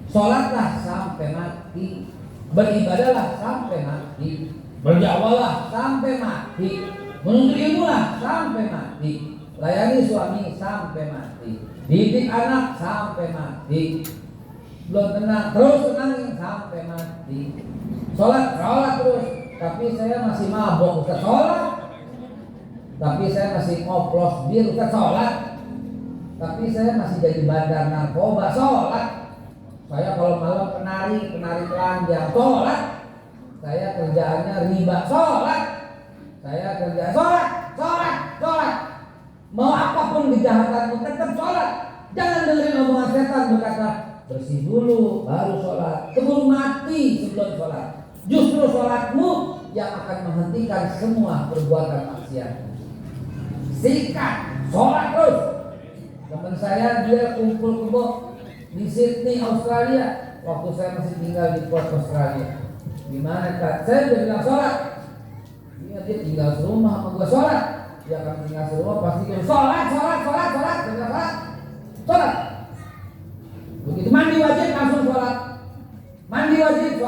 Sholatlah sampai mati. Beribadahlah sampai mati. Berjakwalah sampai mati. Menuntut ilmulah sampai mati. Layani suami sampai mati. Didik anak sampai mati. Belum tenang, terus tenangin sampai mati. Sholat terus. Tapi saya masih mabok, Ustaz sholat. Tapi saya masih ngoplos bir, Ustaz sholat. Tapi saya masih jadi bandar narkoba, sholat. Saya kalau malam penari telanjang, sholat. Saya kerjaannya riba, sholat. Saya kerja sholat. Mau apapun kejahatanmu tetap sholat. Jangan dengerin omongan setan berkata bersih dulu baru sholat, keburu mati sebelum sholat. Justru sholatmu yang akan menghentikan semua perbuatan maksiat. Sikat, sholat terus. Teman saya dia kumpul kebo di Sydney, Australia. Waktu saya masih tinggal di Perth, Australia. Gimana Kak? Saya udah bilang sholat. Dia tinggal serumah sama gua sholat. Dia akan tinggal serumah pasti dia sholat. Begitu mandi wajib langsung sholat. Mandi wajib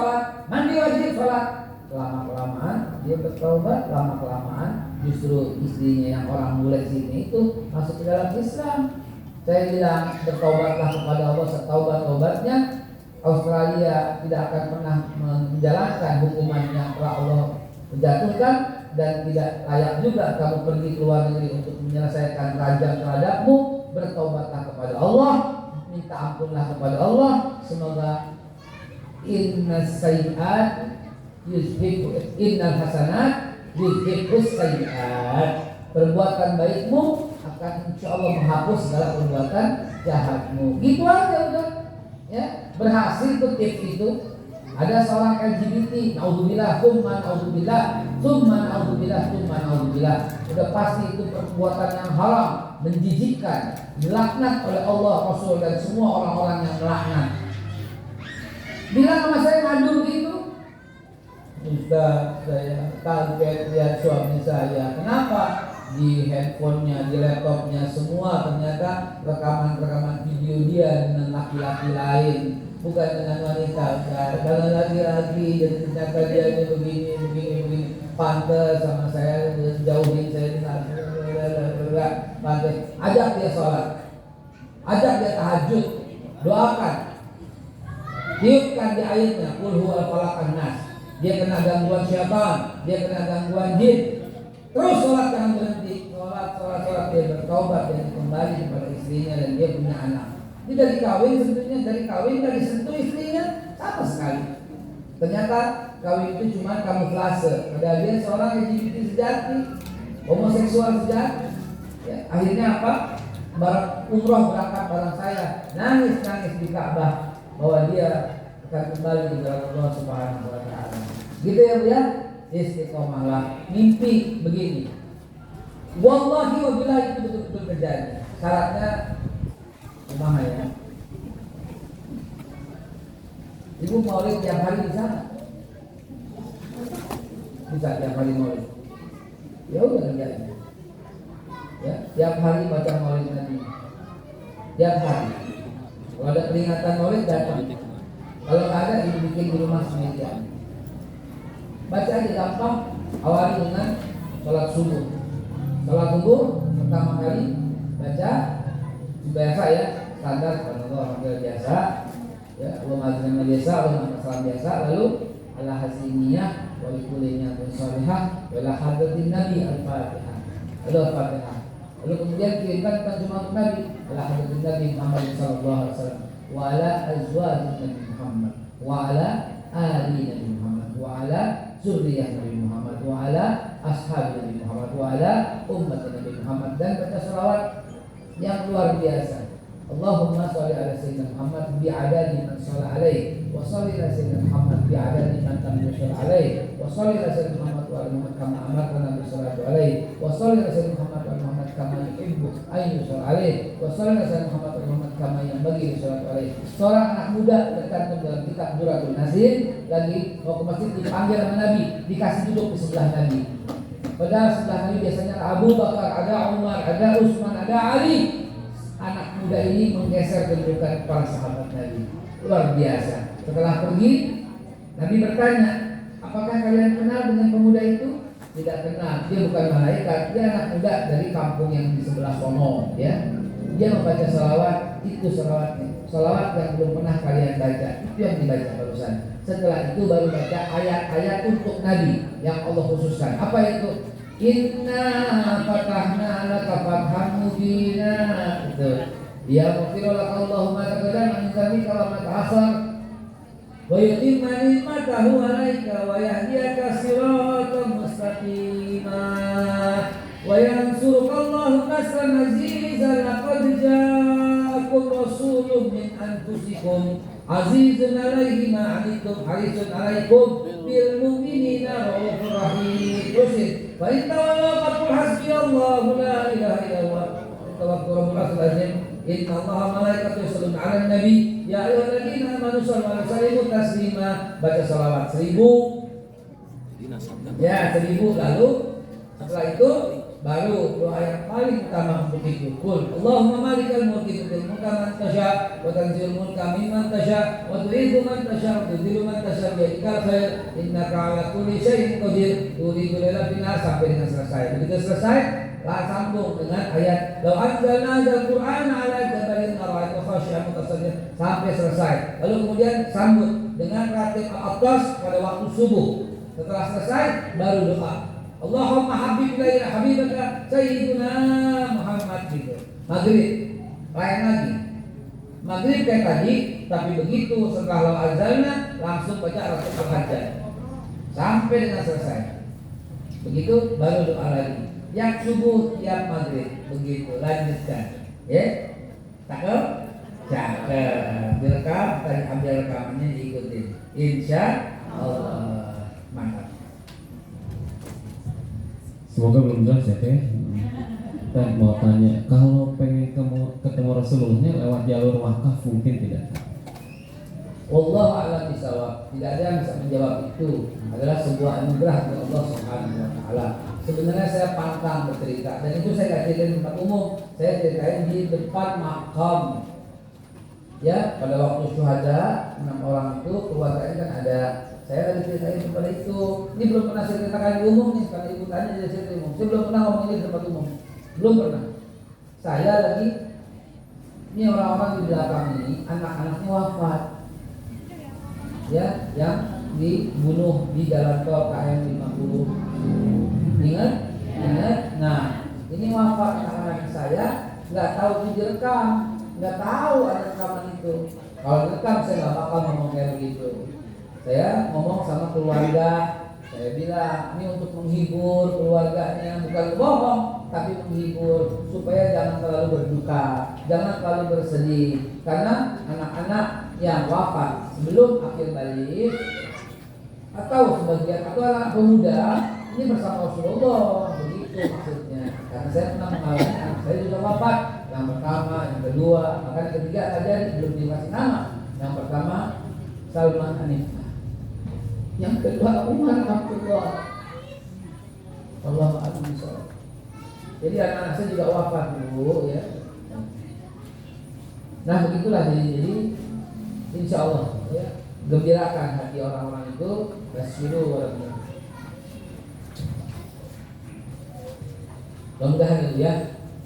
sholat. Lama-kelamaan dia bertobat, lama-kelamaan justru istrinya yang orang bule sini itu masuk ke dalam Islam. Saya bilang bertobatlah kepada Allah setaubat-taubatnya. Australia tidak akan pernah menjalankan hukuman yang telah Allah menjatuhkan, dan tidak layak juga kamu pergi ke luar negeri untuk menyelesaikan rajam terhadapmu. Bertobatlah kepada Allah, minta ampunlah kepada Allah. Semoga innas hasanat yuzhibus sayyi'at. Perbuatan baikmu akan insya Allah menghapus segala perbuatan jahatmu. Gitu aja udah. Ya, berhasil tuh tips itu. Ada seorang LGBT, naudzubillah, tsumma naudzubillah. Udah pasti itu perbuatan yang haram, menjijikkan, dilaknat oleh Allah, Rasul dan semua orang-orang yang melaknat. Bilang sama saya ngadu gitu, Ustaz, saya kaget lihat suami saya. Kenapa? Di handphonenya, di laptopnya semua ternyata rekaman video dia dengan laki-laki lain, bukan dengan wanita. Kalau laki-laki jadi ternyata dia ini begini. Pantes sama saya jauhin saya tidak pantes. Ajak dia sholat, ajak dia tahajud, doakan, tiupkan di ayatnya qul huwal falaq an-nas. Dia kena gangguan syaitan, dia kena gangguan jin. Terus sholat jangan berhenti, sholat dia bertobat dan kembali kepada istrinya dan dia punya anak. Ini dari kawin sebetulnya, dari disentuh istrinya sama sekali. Ternyata kawin itu cuma kamuflase. Padahal dia seorang LGBT sejati, homoseksual sejati. Ya, akhirnya apa? Umroh berangkat bareng saya, nangis di Ka'bah bahwa dia akan kembali ke dalam Allah Subhanahu wa Ta'ala. Gitu ya Bu ya. Istiqomahlah. Mimpi begini, wallahi wabillahi itu betul-betul terjadi. Syaratnya kumaha ya? Ibu maulid tiap hari di sana? Bisa tiap hari maulid? Ya udah kerjain. Ya, tiap hari baca maulid Nabi. tiap hari. Kalau ada peringatan Maulid datang. Kalau nggak ada dibikin di rumah sendirian. Baca aja gampang. Awali dengan sholat subuh. Sholat subuh pertama kali baca biasa ya, standar kalau alhamdulillah biasa. Ya, Allahumma ajina biasa, Allahumma salam biasa, lalu ala hasiniyah wa likullinya salihah wa la hadratin nabi al-fatihah. Lalu al-fatihah. Lalu kemudian kirimkan bukan cuma untuk Nabi, ala hadratin nabi Muhammad sallallahu alaihi wasallam wa ala azwajin Nabi Muhammad wa ala ali Nabi Muhammad wa ala zurriyah Nabi Muhammad wa ala ashab Nabi Muhammad wa ala umat Nabi Muhammad, dan baca selawat yang luar biasa. Allahumma sholli ala sayyidina Muhammad bi'adadi man shalla alaihi wa sholli ala sayyidina Muhammad bi'adadi man lam yushall alaihi wa sholli ala sayyidina Muhammad wa ala Muhammad kama amartana bi sholati alaihi wa sholli ala sayyidina Muhammad wa ala Muhammad kama yuhibbu ay yushall alaihi wa sholli ala sayyidina Muhammad wa ala Muhammad kama yanbaghi bi sholati alaihi. Seorang anak muda tercantum dalam kitab Duratul Nazir lagi mau ke masjid dipanggil sama Nabi, dikasih duduk di sebelah Nabi. Padahal sebelah Nabi biasanya Abu Bakar, ada Umar, ada Utsman, ada Ali. Anak muda ini menggeser kedudukan para sahabat Nabi. Luar biasa. Setelah pergi, Nabi bertanya, apakah kalian kenal dengan pemuda itu? Tidak kenal. Dia bukan malaikat. Dia anak muda dari kampung yang di sebelah sono. Ya, dia membaca salawat. Itu salawatnya. Salawat yang belum pernah kalian baca. Itu yang dibaca barusan. Setelah itu baru baca ayat-ayat untuk Nabi yang Allah khususkan. Apa itu? Inna fatahna laka fathan mubina. Itu. Ya mughfir laka Allahumma taqaddama min dzambika wa ma ta'akhkhar wa yutimma ni'matahu 'alaika wa yahdiyaka siratan mustaqima wa yansuruka Allahu nasran 'azizan laqad ja'akum rasulun min anfusikum azizun 'alaihi ma 'anittum harisun 'alaikum bil mu'minina raufur rahim. Terus fa in tawallaw hasbiyallahu la ilaha illallah tawakkal rabbul arsyil azim. Inna Allaha malaikatahu yusholluna 'alan nabi ya ayyuhalladzina amanu shallu 'alaihi wa sallimu taslima. Baca salawat 1000. Ya, 1000. Lalu setelah itu baru doa yang paling utama untuk itu. Qul Allahumma malikal mulki tu'til mulka man tasha wa tanzi'ul mulka mimman tasha wa tu'izzu man tasha wa tudhillu man tasha bi yadikal khair innaka 'ala kulli syai'in qadir. Turidul laila binar sampai dengan selesai. Begitu selesai, sambung dengan ayat law anzalna hadzal qur'ana 'ala jabalin lara'aitahu khashi'an mutasaddian sampai selesai. Lalu kemudian sambut dengan ratib al-aqdas pada waktu subuh. Setelah selesai baru doa. Allahumma habib ilaina habibaka sayyiduna Muhammad gitu. Maghrib lain lagi. Maghrib kayak tadi, tapi begitu setelah law anzalna langsung baca ratib al-hajjah sampai dengan selesai. Begitu baru doa lagi. Yang subuh tiap maghrib begitu lanjutkan. Ya, cakep, cakep. Direkam, tadi ambil rekamannya diikutin. Insya Allah mantap. Semoga belum jelas ya Teh. Kita mau tanya, kalau pengen ketemu Rasulullahnya lewat jalur wakaf mungkin tidak? Wallahu a'lam bishawab. Tidak ada yang bisa menjawab itu. Adalah sebuah anugerah dari Allah Subhanahu wa taala. Sebenarnya saya pantang bercerita, dan itu saya nggak ceritain di tempat umum. Saya ceritain di depan makam. Ya, pada waktu syuhada 6 orang itu keluarganya kan ada. Saya tadi ceritain kepada itu. Ini belum pernah saya ceritakan di umum nih. Kalau ibu tanya jadi cerita umum. Saya belum pernah ngomong ini di tempat umum. Belum pernah. Saya lagi, ini orang-orang di belakang ini anak-anaknya wafat. Ya, yang dibunuh di jalan tol KM 50. Ingat? Nah, ini wafat anak-anak saya, nggak tahu itu direkam, nggak tahu ada rekaman itu. Kalau direkam saya nggak bakal ngomong kayak begitu. Saya ngomong sama keluarga, saya bilang ini untuk menghibur keluarganya, bukan bohong, tapi menghibur supaya jangan terlalu berduka, jangan terlalu bersedih, karena anak-anak yang wafat sebelum akhir balik atau sebagian atau anak pemuda ini bersama Rasulullah, begitu maksudnya. Karena saya pernah mengalami anak saya juga wafat, yang pertama, yang kedua, bahkan yang ketiga saja belum dikasih nama. Yang pertama Salman Hanif, yang kedua Umar Abdullah. Allah a'lam bishawab. Jadi anak-anak saya juga wafat dulu ya. Nah begitulah jadi insya Allah ya, gembirakan hati orang-orang itu. Basyiru warahmatullahi. Mudah-mudahan itu ya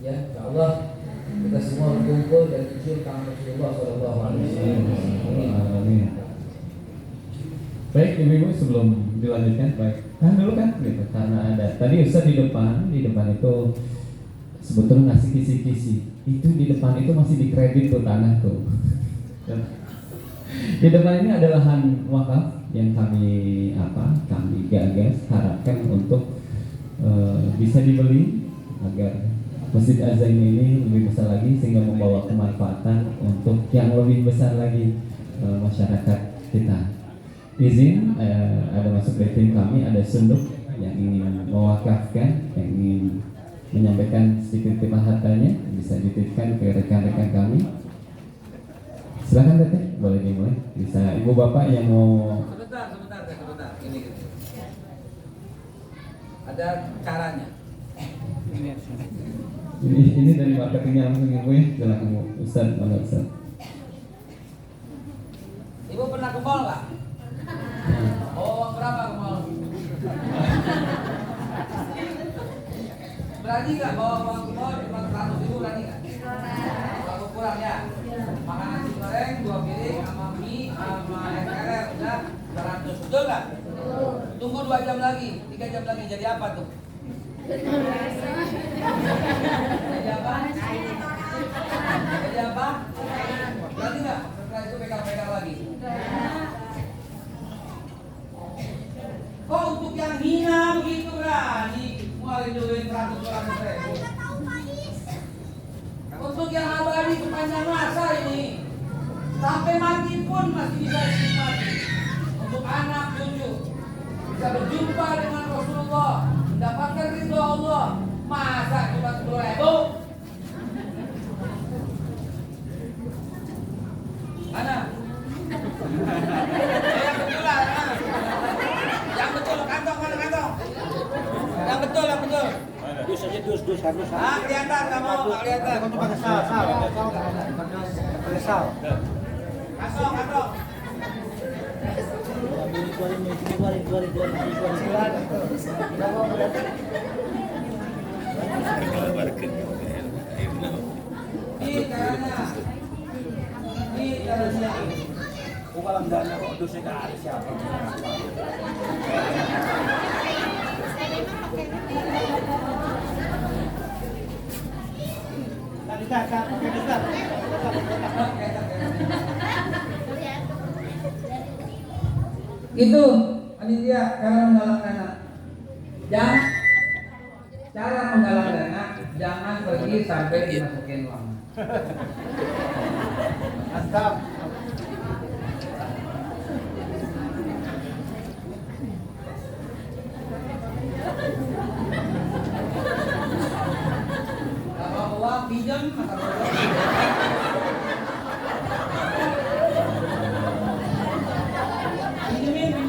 insya Allah kita semua berkumpul dan mencium tangan Rasulullah Shallallahu Alaihi Wasallam. Amin. Baik ibu-ibu, sebelum dilanjutkan, baik tahan dulu kan gitu, karena ada tadi Ustaz di depan itu sebetulnya ngasih kisi-kisi itu di depan itu masih dikredit tuh tanah tuh. Di depan ini adalah lahan wakaf yang kami gagas harapkan untuk bisa dibeli agar Masjid Az-Zaini ini lebih besar lagi sehingga membawa kemanfaatan untuk yang lebih besar lagi masyarakat kita. Izin ada masuk dari tim kami, ada Sunduk yang ingin mewakafkan, yang ingin menyampaikan sedikit titipan hartanya, bisa dititipkan ke rekan-rekan kami. Silakan Teteh, boleh dimulai. Bisa ibu bapak yang mau. Sebentar. Ini ada caranya. Ini dari marketingnya langsung ibu ya, silakan Bu Ustaz, Ustaz. Ibu pernah ke mall nggak? Bawa uang berapa ke mall? Berani nggak bawa uang ke mall cuma 100.000, berani nggak? Kalau kurang ya. Makan nasi goreng 2 piring sama mie sama es teler udah 200, betul nggak? Tunggu 2 jam lagi, 3 jam lagi, jadi apa tuh? Jadi apa? Jadi apa? Berani nggak? Setelah itu pegang-pegang lagi. Kok untuk yang hina begitu berani ngeluarin duit 100.000? Untuk yang abadi sepanjang masa ini, sampai mati pun masih bisa dinikmati. Untuk anak cucu bisa berjumpa dengan Rasulullah, mendapatkan ridho Allah. Masa cuma 10.000? Mana? Yang betul lah. Yang betul, kantong, mana kantong? Yang betul. Dus aja dus harus. Ah, kelihatan kamu, nggak kelihatan. Pakai sal. Kantong. Ini caranya. Bukan dana kok dusnya ke hari siapa? Gitu, panitia cara menggalang dana. Cara menggalang dana jangan pergi sampai dimasukin uang. Mantap. Kalau uang pinjam maka pinjemin.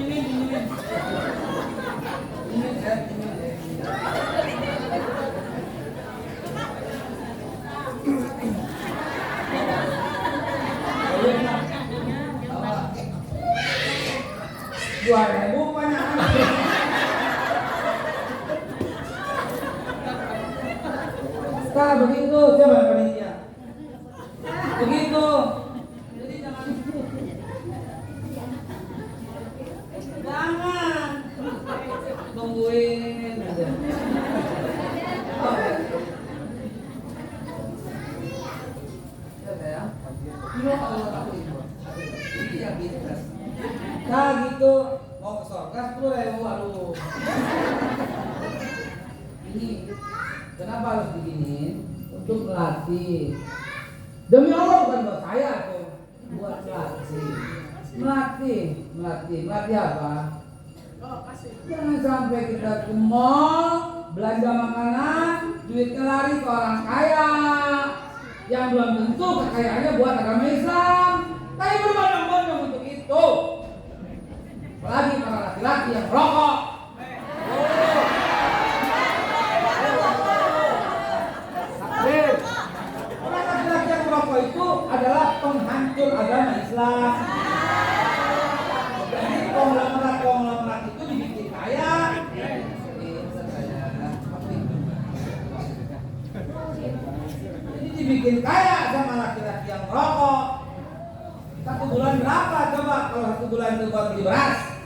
Juara ibu banyak. Sekarang begitu, coba panitia. Begitu. Jadi jangan tungguin aja. Oh, ya. Nah gitu mau ke surga 10.000, aduh. Ini kenapa harus begini? Untuk melatih. Demi Allah bukan buat saya tuh, buat melatih apa? Jangan sampai kita ke mall belanja makanan, duitnya lari ke orang kaya yang belum tentu kekayaannya buat agama Islam, tapi berbondong-bondong untuk itu. Apalagi para laki-laki yang merokok. Orang laki-laki yang merokok itu adalah dibikin kaya sama laki-laki yang merokok. 1 bulan berapa coba kalau 1 bulan itu buat beli beras?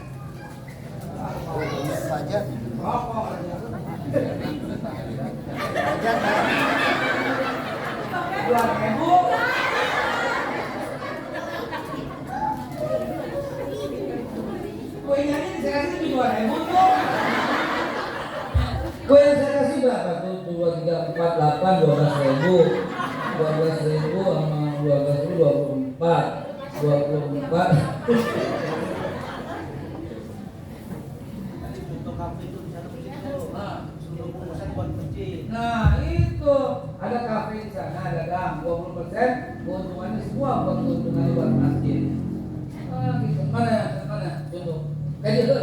Saja. Rokok aja. 2.000. Kuenya ini saya kasih 2.000 tuh. Kue yang saya kasih berapa tuh? 2, 3, 4, 8, 12.000. 12.000 sama 12.000 24. 24. Nah itu ada kafe di sana, ada gang 20% keuntungannya semua buat keuntungannya buat masjid. Gitu. Mana? Contoh. Kayak gitu.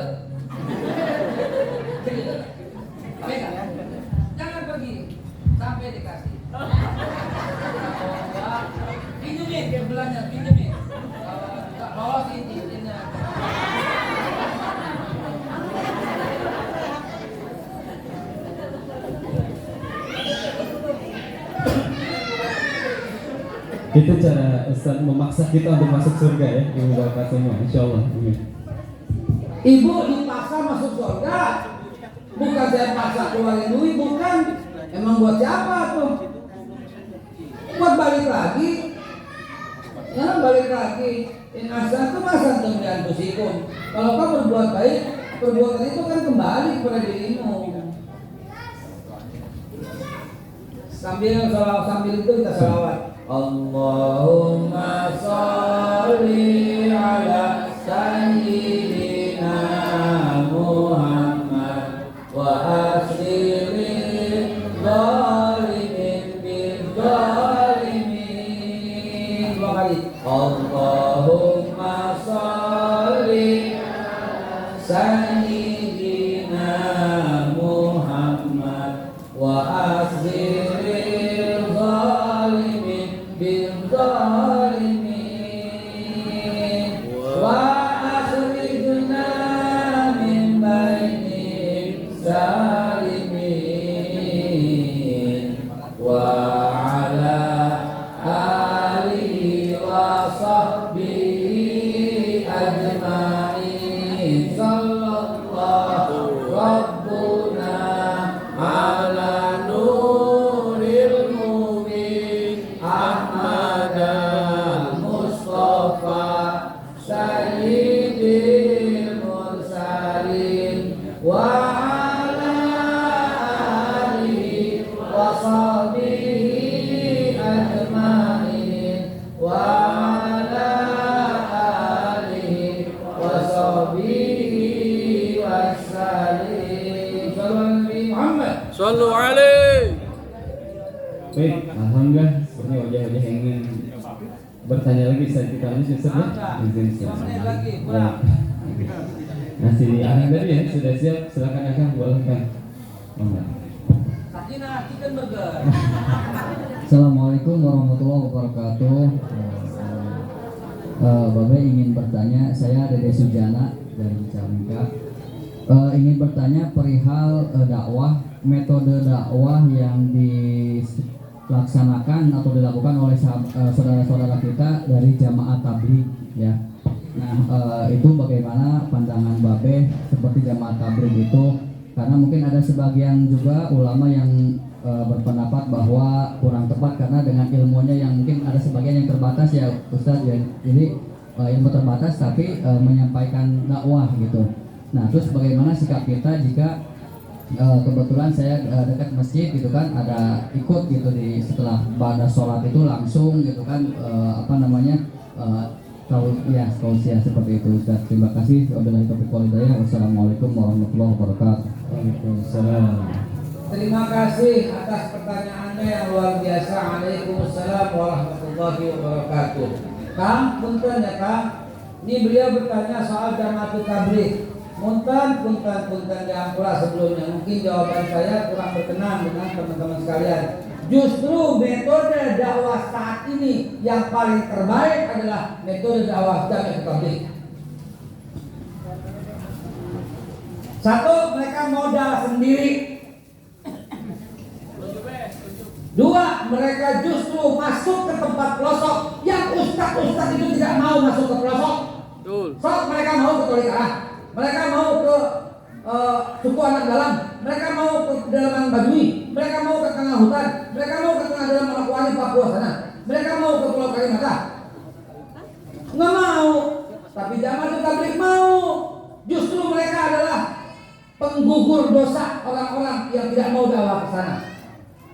Kayak gitu. Pegang. Jangan pergi sampai dikasih. Pinjemin sebelahnya, pinjemin. Bawa cincinnya. Itu cara Ustaz memaksa kita untuk masuk surga ya, Ibu Bapak semua, insya Allah. Ibu dipaksa masuk surga. Bukan saya paksa keluarin duit, bukan. Emang buat siapa tuh? Buat balik lagi. Ya balik lagi. In asal itu masa tembian tusikum. Kalau kau berbuat baik, perbuatan itu kan kembali kepada dirimu. Sambil itu kita salawat. Allahumma sholli ala sayyidina Muhammad wa aslirin zalimin bil zalimin. 2 kali. Allahumma sholli ala sayyidina Muhammad wa aslirin zalimin bil zalimin wa akhrijna min bainihim salimin wa ala alihi wa sahbihi ajma'in. Sallallahu rabbuna ala nuril mu'min Ahmad al-Mustafa sayyidil mursalin wa ala alihi wa sahbihi ajma'in wa ala alihi wa sahbihi wassalim. Sallallahu Muhammad. Sallu alaihi. Baik, alhamdulillah. Sepertinya wajah-wajah yang ingin bertanya lagi saya kita lanjut Ustaz ya. Izin Ustaz. Ya. Masih di akhir tadi ya, sudah siap, silakan akan bolehkan. Sakinah chicken burger. Assalamualaikum warahmatullahi wabarakatuh. Bapak ingin bertanya, saya Dede Sujana dari Cicalengka. Ingin bertanya perihal dakwah, metode dakwah yang dilaksanakan atau dilakukan oleh saudara-saudara kita dari jamaah tabligh ya. Nah, itu bagaimana pandangan Babe seperti jamaah tabligh itu? Karena mungkin ada sebagian juga ulama yang berpendapat bahwa kurang tepat karena dengan ilmunya yang mungkin ada sebagian yang terbatas ya Ustadz ya. Jadi ilmu terbatas tapi menyampaikan dakwah gitu. Nah, terus bagaimana sikap kita jika kebetulan saya dekat masjid gitu kan, ada ikut gitu di setelah pada sholat itu langsung gitu kan tausiah seperti itu Ustaz. Terima kasih. Wabillahi taufiq wal hidayah. Wassalamualaikum warahmatullahi wabarakatuh. Waalaikumsalam. Terima kasih atas pertanyaannya yang luar biasa. Waalaikumsalam warahmatullahi wabarakatuh. Kang, punten ya Kang. Ini beliau bertanya soal jamaah tabligh. Punten diampura sebelumnya. Mungkin jawaban saya kurang berkenan dengan teman-teman sekalian. Justru metode dakwah saat ini yang paling terbaik adalah metode dakwah jamaah tabligh. Satu, mereka modal sendiri. Dua, mereka justru masuk ke tempat pelosok yang ustaz-ustaz itu tidak mau masuk ke pelosok. Betul. So, mereka mau ke Tolikara, mereka mau ke suku anak dalam, mereka mau ke pedalaman Badui, mereka mau ke tengah hutan, mereka mau ke tengah dalam Manokwari, Papua sana, mereka mau ke Pulau Kalimantan. Nggak mau, tapi Jamaah Tabligh mau. Justru mereka adalah penggugur dosa orang-orang yang tidak mau dakwah ke sana.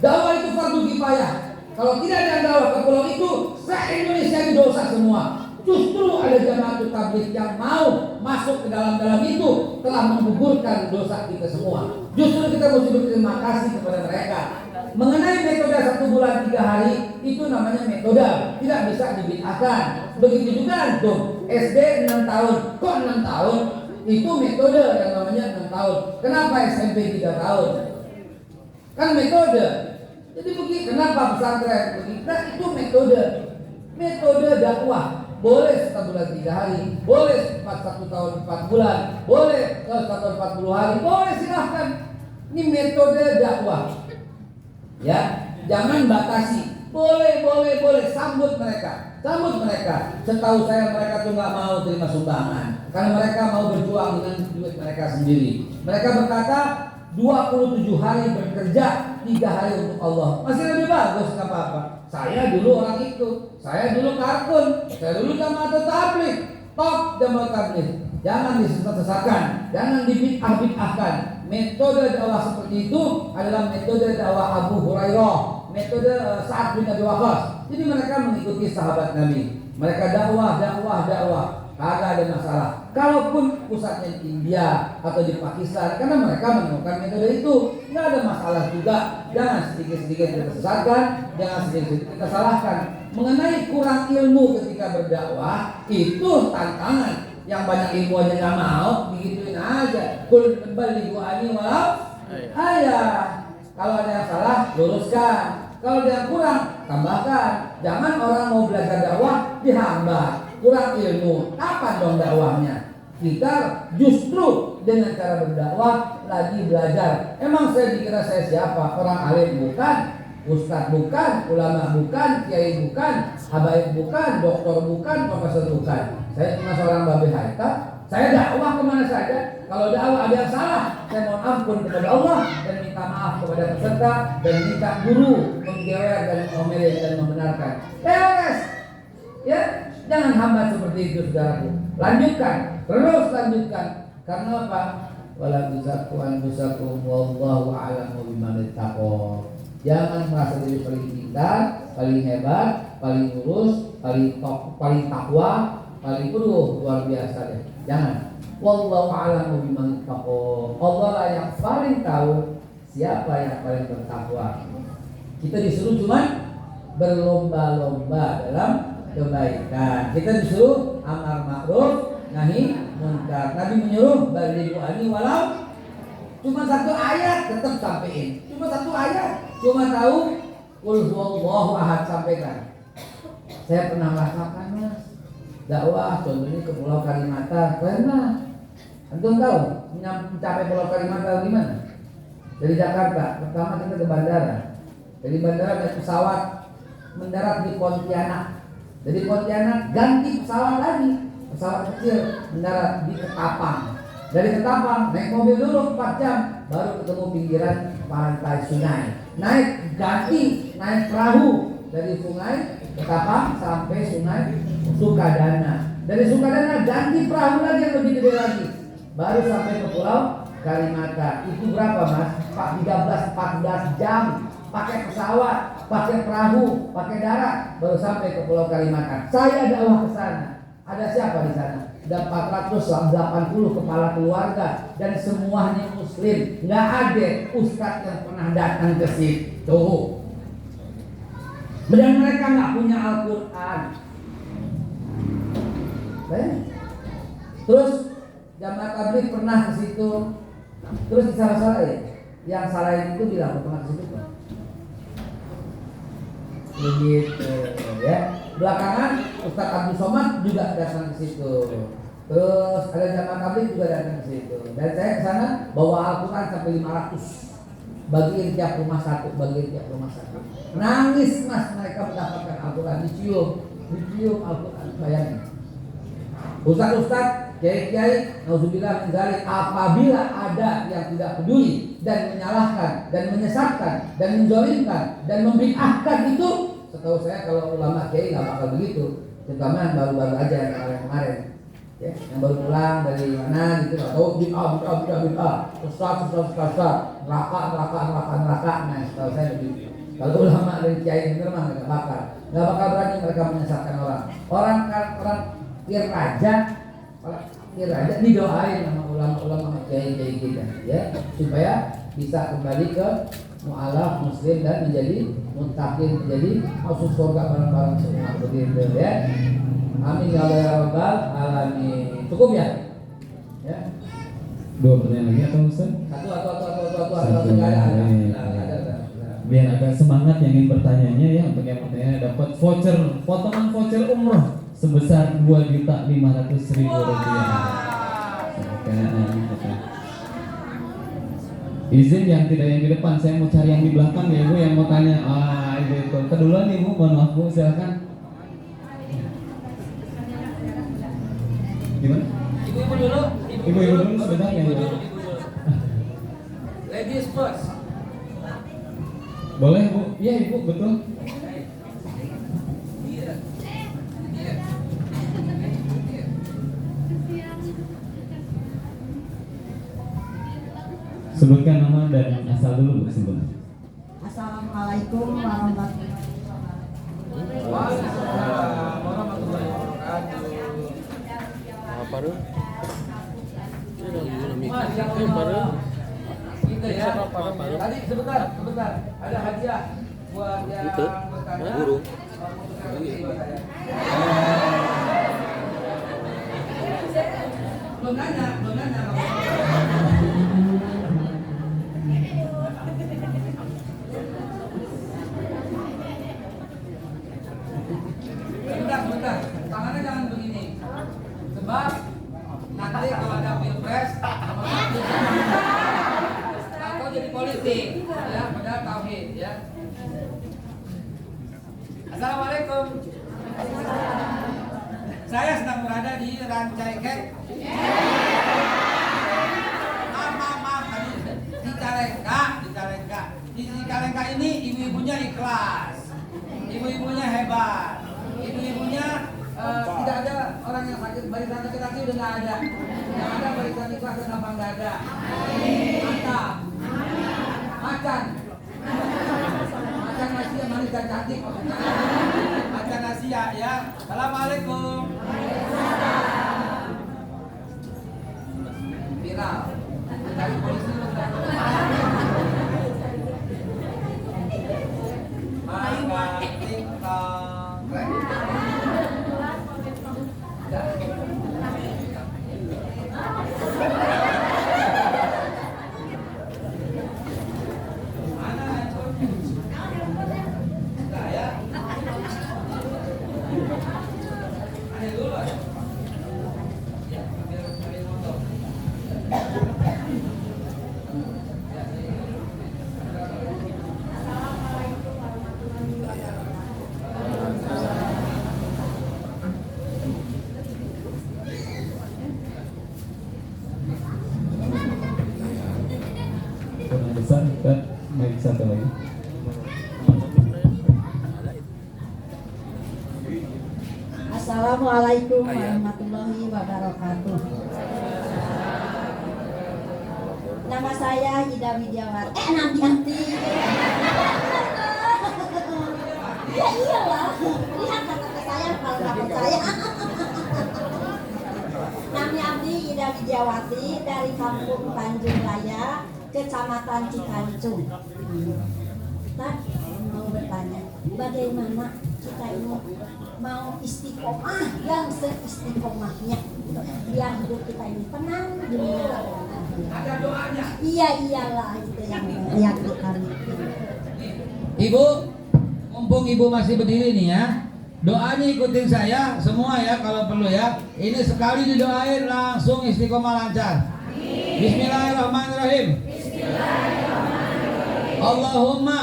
Dakwah itu fardu kifayah. Kalau tidak ada dakwah ke pulau itu, se-Indonesia ini dosa semua. Justru ada Jamaah Tabligh yang mau masuk ke dalam itu, telah menggugurkan dosa kita semua. Justru kita mesti berterima kasih kepada mereka. Mengenai metode 1 bulan 3 hari, itu namanya metode, tidak bisa dibid'ahkan. Begitu juga antum, SD 6 tahun, kok 6 tahun? Itu metode yang namanya 6 tahun. Kenapa SMP 3 tahun? Kan metode. Jadi begini, kenapa pesantren begitu? Nah, itu metode dakwah. Boleh 1 bulan 3 hari, boleh 1 tahun 4 bulan, boleh 1 tahun 40 hari, boleh silahkan. Ini metode dakwah. Ya, jangan batasi. Boleh, sambut mereka. Setahu saya mereka tuh nggak mau terima sumbangan, karena mereka mau berjuang dengan duit mereka sendiri. Mereka berkata 27 hari bekerja, 3 hari untuk Allah. Masih lebih bagus, nggak apa-apa. Saya dulu orang itu, saya dulu kartun, saya dulu Jamaah Tabligh, top Jamaah Tabligh. Jangan disesatkan, jangan dibid'ah-bid'ahkan. Metode dakwah seperti itu adalah metode dakwah Abu Hurairah, metode Sa'ad bin Abi Waqqas. Jadi mereka mengikuti sahabat Nabi. Mereka dakwah, kagak ada masalah. Kalaupun pusatnya di India atau di Pakistan, karena mereka menemukan metode itu, nggak ada masalah juga. Jangan sedikit-sedikit kita sesatkan, jangan sedikit-sedikit kita salahkan. Mengenai kurang ilmu ketika berdakwah, itu tantangan. Yang banyak ilmu aja nggak mau, digituin aja. Kul balighu ani walau ayah. Kalau ada yang salah, luruskan. Kalau ada yang kurang, tambahkan. Jangan orang mau belajar dakwah dihambat, kurang ilmu. Kapan dong dakwahnya? Kita justru dengan cara berdakwah lagi belajar. Emang saya dikira saya siapa? Orang alim bukan, ustadz bukan, ulama bukan, kiai bukan, habaib bukan, doktor bukan, profesor bukan. Saya cuma seorang babe haita. Saya dakwah kemana saja. Kalau dakwah ada yang salah, saya mohon ampun kepada Allah dan minta maaf kepada peserta dan minta guru menggewer dan mengomelin dan membenarkan. Beres. Ya, jangan hambat seperti itu, saudaraku. Lanjutkan, terus lanjutkan. Karena apa? Wala tuzaku anfusakum wallahu a'lamu biman ittaqo. Jangan merasa diri paling pintar, paling hebat, paling lurus, paling takwa, paling luar biasa deh. Jangan. Wallahu a'lamu biman ittaqo. Allah lah yang paling tahu siapa yang paling bertakwa. Kita disuruh cuma berlomba-lomba dalam kebaikan. Kita disuruh amar ma'ruf nahi munkar. Nabi menyuruh balighu ani walau cuma 1 ayat, tetap sampein. Cuma 1 ayat. Cuma tahu qul huwallahu ahad, sampaikan. Saya pernah merasakan, Mas, dakwah contohnya ke Pulau Kalimantan. Pernah. Antum tahu mencapai Pulau Kalimantan gimana? Dari Jakarta, pertama kita ke bandara. Dari bandara naik pesawat mendarat di Pontianak. Dari Pontianak ganti pesawat lagi, pesawat kecil mendarat di Ketapang. Dari Ketapang naik mobil dulu 4 jam, baru ketemu pinggiran pantai Sungai. Naik ganti, naik perahu dari Sungai Ketapang sampai Sungai Sukadana. Dari Sukadana ganti perahu lagi yang lebih gede lagi, baru sampai ke Pulau Kalimantan. Itu berapa, Mas? 14 jam pakai pesawat, pakai perahu, pakai darat, baru sampai ke Pulau Kalimantan. Saya dakwah ke sana. Ada siapa di sana? Ada 480 kepala keluarga dan semuanya muslim. Nggak ada ustadz yang pernah datang ke situ. Dan mereka nggak punya Al-Quran. Terus Jamaah Tabligh pernah ke situ. Terus disalah-salahin. Yang salahin itu bilang pernah ke situ. Begitu ya. Belakangan Ustadz Abdul Somad juga datang ke situ. Terus ada Jamaah Tabligh juga datang ke situ. Dan saya ke sana bawa Al-Quran sampai 500. bagiin tiap rumah satu. Nangis mas mereka mendapatkan Al-Quran, dicium Al-Quran. Bayangin. Ustaz, kiai-kiai, nauzubillah min dzalik, apabila ada yang tidak peduli dan menyalahkan dan menyesatkan dan menzolimkan dan membid'ahkan itu, setahu saya kalau ulama kiai nggak bakal begitu. Terutama yang baru-baru aja yang kemarin, ya, yang baru pulang dari mana gitu, atau bid'ah, ustaz, neraka. Nah, setahu saya begitu. Kalau ulama dari kiai bener mah nggak bakal berani mereka menyesatkan orang. Orang Raja didoain sama ulama-ulama kiai kita, ya, supaya bisa kembali ke mu'alaf muslim dan menjadi muttaqin, menjadi masuk surga bareng-bareng semua begitu, ya. Amin ya rabbal alamin. Cukup ya? Ya. 2 pertanyaan lagi atau Ustaz? Satu. Ada. Biar agak semangat yang ingin bertanyanya ya, untuk yang bertanya dapat potongan voucher umroh sebesar Rp2.500.000. Izin yang tidak yang di depan, saya mau cari yang di belakang ya Ibu yang mau tanya. Itu. Keduluan Ibu, mohon maaf Bu, silakan. Gimana? Ibu dulu. Ibu dulu sebentar ya. Ladies first. Boleh Bu? Iya Ibu, betul. Sebutkan nama dan asal dulu Bu, sebut. Assalamualaikum warahmatullahi wabarakatuh. Apa tuh? Kita ya. Tadi sebentar. Ada hadiah buat yang Itu? bertanya. Burung. Belum nanya. Sebentar. Tangannya jangan begini. Sebab nanti kalau ada pilpres atau jadi politik, ya, padahal tauhid, ya. Assalamualaikum. Saya sedang berada di Rancai Kek. Maaf tadi di Cicalengka. Di Cicalengka ini ibu-ibunya ikhlas, ibu-ibunya hebat, ibu-ibunya tidak ada orang yang sakit, barisan laki-laki udah nggak ada. Yang ada barisan ikhlas dan lapang dada. Mantap. Macan Asia manis dan cantik maksudnya. Macan Asia ya. Assalamualaikum. Viral. Dari polisi lu kan. Besar dan baik satu lagi. Assalamualaikum warahmatullahi wabarakatuh. Nama saya Ida Widiawati. Nanti. Ya iyalah. Lihat kata saya kalau nggak percaya. Namanya Abdi Ida Widiawati dari Kampung Tanjung Raya, Kecamatan Cikancung. Nah, mau bertanya, bagaimana kita ini mau istiqomah yang seistiqomahnya biar hidup kita ini tenang dunia dan akhirat. Ada doanya. Iya iyalah itu yang akan. Ibu, mumpung ibu masih berdiri nih ya, doanya ikutin saya semua ya kalau perlu ya. Ini sekali didoain langsung istiqomah lancar. Bismillahirrahmanirrahim. Allahumma.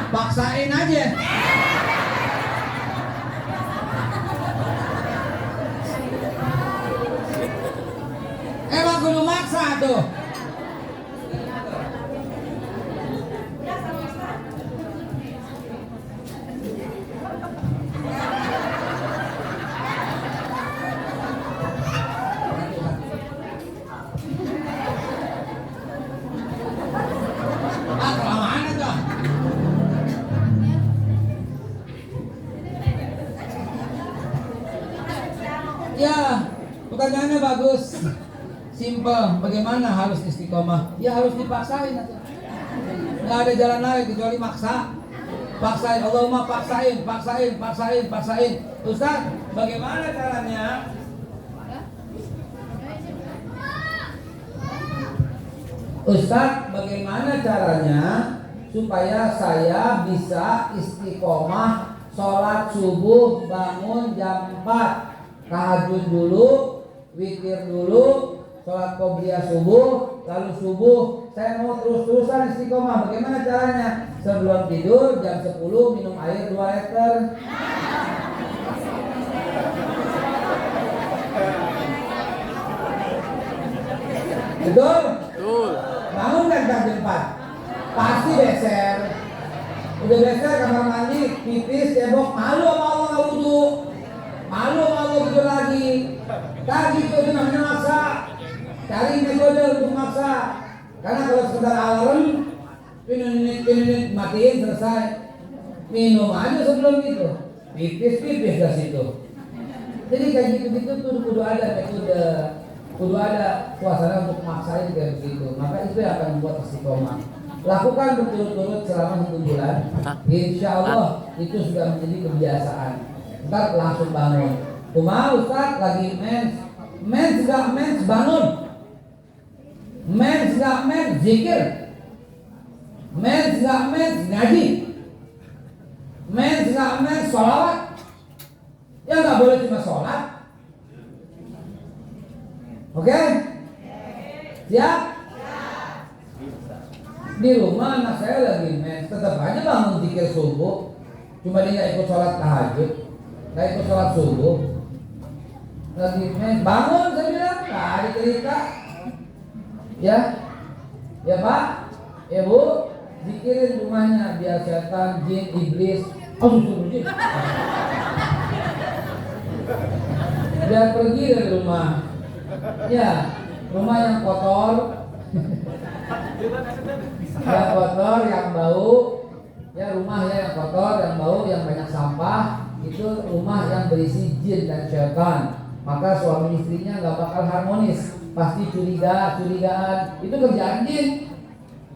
Paksain aja. Emang kudu maksa tuh. Ah, kelamaan itu. Ya, pertanyaannya bagus. Simple. Bagaimana harus istiqomah? Ya harus dipaksain. Nggak ada jalan lain kecuali maksa. Paksain. Allahumma paksain, paksain, paksain, paksain. Ustaz, bagaimana caranya? Ustaz, bagaimana caranya supaya saya bisa istiqomah sholat subuh bangun jam 4, tahajud dulu, witir dulu, sholat qobliyah subuh, lalu subuh saya mau terus-terusan istiqomah. Bagaimana caranya? Sebelum tidur jam 10 minum air 2 liter. Betul? Betul. Bangun kan jam 4, pasti beser. Udah beser kamar mandi, pipis, cebok, malu sama Allah nggak wudhu, malu sama Allah gitu lagi. Tadi itu namanya maksa. Cari metode untuk maksa. Karena kalau sekedar alarm, pinit matiin selesai. Minum aja sebelum itu, pipis dari situ. Jadi kayak gitu-gitu tuh kudu ada metode. Kudu ada suasana untuk maksain kayak begitu. Maka itu yang akan membuat istiqomah. Lakukan berturut-turut selama 1 bulan. Insya Allah itu sudah menjadi kebiasaan. Ntar langsung bangun. Kumaha Ustaz lagi mens. Mens gak mens bangun. Mens gak mens zikir. Mens gak mens ngaji. Mens gak mens sholawat. Ya gak boleh cuma sholat. Oke? Siap? Di rumah anak saya lagi mens, tetap aja bangun zikir subuh. Cuma dia nggak ikut sholat tahajud, nggak ikut sholat subuh. Lagi mens, bangun saya bilang, nggak ada cerita. Ya, ya Pak, ya Bu, zikirin rumahnya biar setan, jin, iblis, jin. Biar pergi dari rumah. Ya, rumah yang kotor, yang kotor, yang bau, ya rumah yang kotor, yang bau, yang banyak sampah, itu rumah yang berisi jin dan syaitan. Maka suami istrinya nggak bakal harmonis, pasti curigaan, itu kerjaan jin.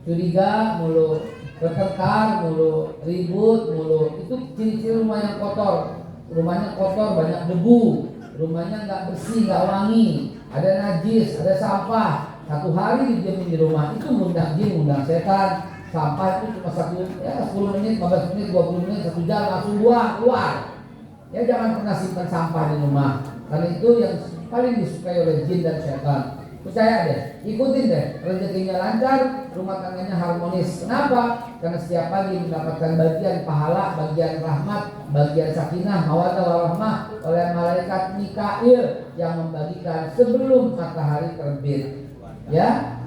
Curiga mulu, bertengkar mulu, ribut mulu, itu ciri-ciri rumah yang kotor. Rumahnya kotor, banyak debu, rumahnya nggak bersih, nggak wangi. Ada najis, ada sampah. 1 hari dijamin di rumah itu ngundang jin, ngundang setan. Sampah itu cuma 10 menit, 15 menit, 20 menit, 1 jam langsung buang keluar. Ya jangan pernah simpan sampah di rumah. Karena itu yang paling disukai oleh jin dan setan. Percaya deh, ikutin deh. Rezekinya lancar, rumah tangganya harmonis. Kenapa? Karena setiap pagi mendapatkan bagian pahala, bagian rahmat, bagian sakinah, mawaddah warahmah oleh malaikat Mikail yang membagikan sebelum matahari terbit. Ya,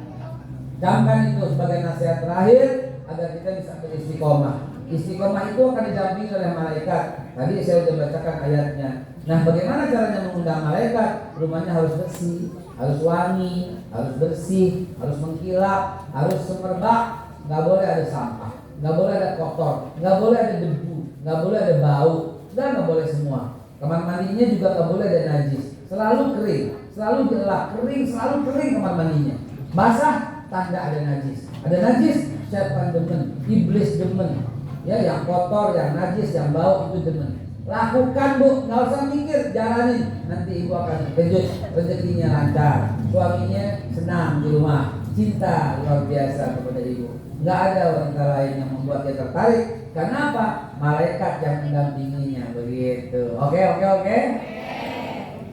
camkan itu sebagai nasihat terakhir agar kita bisa beristiqomah. Istiqomah itu akan didampingi oleh malaikat. Tadi saya sudah bacakan ayatnya. Nah, bagaimana caranya mengundang malaikat? Rumahnya harus bersih, harus wangi, harus bersih, harus mengkilap, harus semerbak. Nggak boleh ada sampah, nggak boleh ada kotor, nggak boleh ada debu, nggak boleh ada bau, dan nggak boleh semua. Kamar mandinya juga nggak boleh ada najis. Selalu kering, selalu gelap, kering, selalu kering kamar mandinya. Basah, tanda ada najis. Ada najis, setan demen, iblis demen. Ya, yang kotor, yang najis, yang bau itu demen. Lakukan Bu, nggak usah mikir, jalanin. Nanti ibu akan kejut, rezekinya lancar, suaminya senang di rumah, cinta luar biasa kepada ibu. Nggak ada wanita lain yang membuat dia tertarik. Karena apa? Malaikat yang mendampinginya begitu. Oke.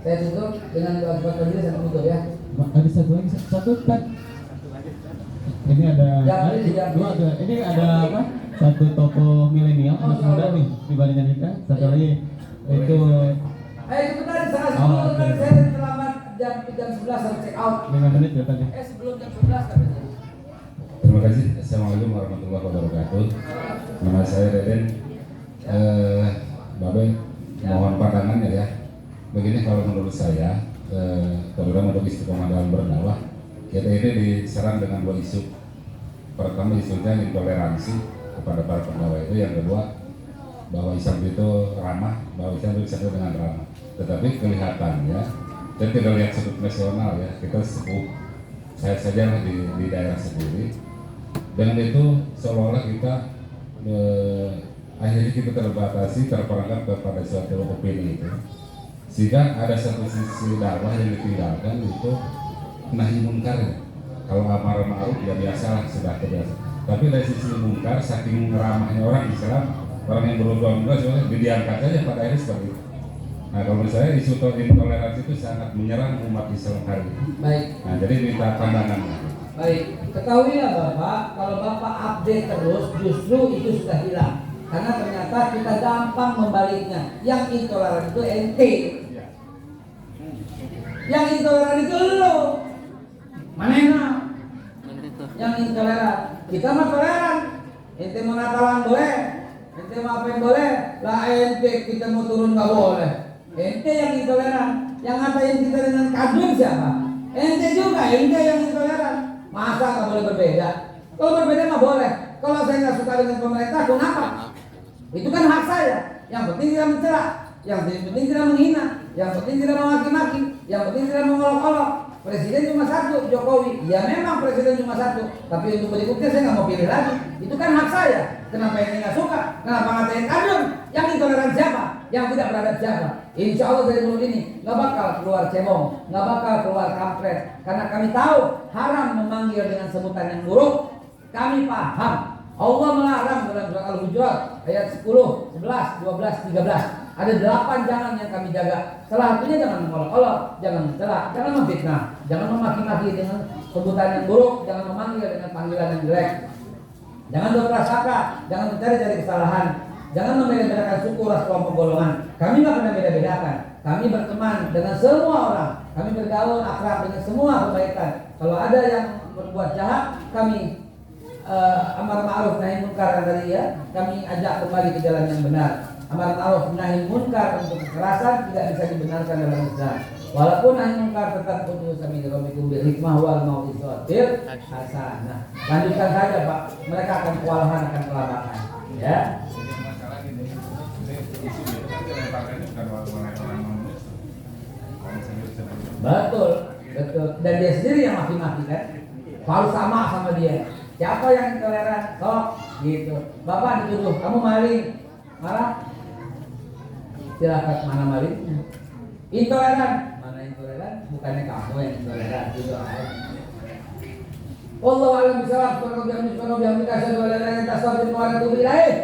Saya tutup dengan doa sendiri, saya tutup ya. Ada satu lagi, satu kan? Ini ada ini ada apa? Satu tokoh milenial anak muda nih dibandingkan kita. Satu lagi itu Sebentar, setengah 10 Oh, kan oke. saya terlambat jam 11 harus check out. 5 menit ya tadi. Sebelum jam 11 katanya. Terima kasih. Assalamualaikum warahmatullahi wabarakatuh. Nama saya Deden. Babe, mohon pandangannya ya. Begini kalau menurut saya, terutama untuk istiqomah dalam berdakwah, kita ini diserang dengan dua isu. Pertama isunya intoleransi kepada para pegawai itu, yang kedua bahwa Islam itu ramah, bahwa Islam itu disebut dengan ramah. Tetapi kelihatannya, saya tidak lihat sudut nasional ya, kita sepuh, saya saja di daerah sendiri. Dengan itu seolah-olah kita akhirnya kita terperangkap kepada suatu opini itu, sehingga ada satu sisi dakwah yang ditinggalkan itu nahi munkar. Kalau amar ma'ruf ya biasalah, sudah terbiasa. Tapi dari sisi munkar, saking ramahnya orang Islam, orang yang berubah soalnya didiamkan saja pada akhirnya seperti itu. Nah kalau menurut saya isu intoleransi itu sangat menyerang umat Islam hari ini. Baik. Nah jadi minta pandangannya. Baik, ketahuilah Bapak, kalau Bapak update terus, justru itu sudah hilang. Karena ternyata kita gampang membaliknya. Yang intoleran itu ente. Yang intoleran itu lo. Mana? Yang intoleran. Kita mah toleran. Ente mau Natalan boleh, ente mau apa yang boleh. Lah ente kita mau turun nggak boleh. Ente yang intoleran. Yang ngatain kita dengan kadrun siapa? Ente juga, ente yang intoleran. Masa nggak boleh berbeda? Kalau berbeda mah boleh. Kalau saya nggak suka dengan pemerintah, kenapa? Itu kan hak saya. Yang penting tidak mencela, yang penting tidak menghina, yang penting tidak memaki-maki, yang penting tidak mengolok-olok. Presiden cuma satu, Jokowi. Ya memang presiden cuma satu, tapi untuk berikutnya saya nggak mau pilih lagi. Itu kan hak saya. Kenapa yang nggak suka? Kenapa ngatain kadrun? Yang intoleran siapa? Yang tidak beradab siapa? Insya Allah dari mulut ini nggak bakal keluar cebong, nggak bakal keluar kampret. Karena kami tahu haram memanggil dengan sebutan yang buruk. Kami paham. Allah melarang dalam surah Al-Hujurat ayat 10, 11, 12, 13. Ada 8 jangan yang kami jaga. Salah satunya jangan mengolok-olok, jangan mencela, jangan memfitnah, jangan memaki-maki dengan sebutan yang buruk, jangan memanggil dengan panggilan yang jelek. Jangan berprasangka, jangan mencari-cari kesalahan, jangan membeda-bedakan suku, ras, kelompok, golongan. Kami nggak pernah beda-bedakan. Kami berteman dengan semua orang. Kami bergaul akrab dengan semua kebaikan. Kalau ada yang berbuat jahat, kami amar ma'ruf nahi munkar tadi ya, kami ajak kembali ke jalan yang benar. Amar ma'ruf nahi munkar untuk kekerasan tidak bisa dibenarkan dalam Islam. Walaupun nahi munkar tetap kudu sami rabbikum bil hikmah wal mau'izatil hasanah. Lanjutkan saja Pak, mereka akan kewalahan, akan kelabakan. Ya. Betul, betul. Dan dia sendiri yang maki-maki kan. Kalau sama dia. Siapa yang intoleran? Sok gitu. Bapak dituduh, kamu maling. Marah? Silakan, mana malingnya? Intoleran. Mana intoleran? Bukannya kamu yang intoleran. Gitu aja. Wallahu a'lam bishawab.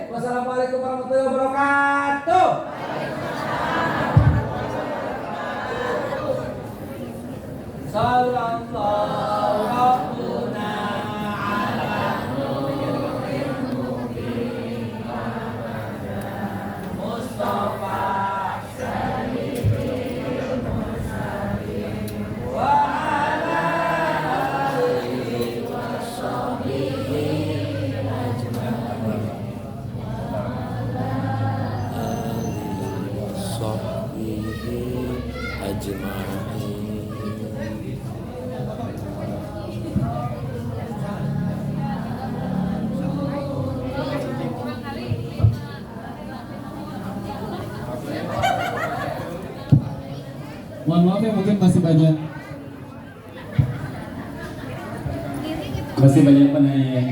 Wassalamualaikum warahmatullahi wabarakatuh. Sallallahu rabbuna ala nuril mubin Mustafa sayyidil mursalin wa ala alihi wa sahbihi ajma'in Mohon maaf ya, mungkin masih banyak penanya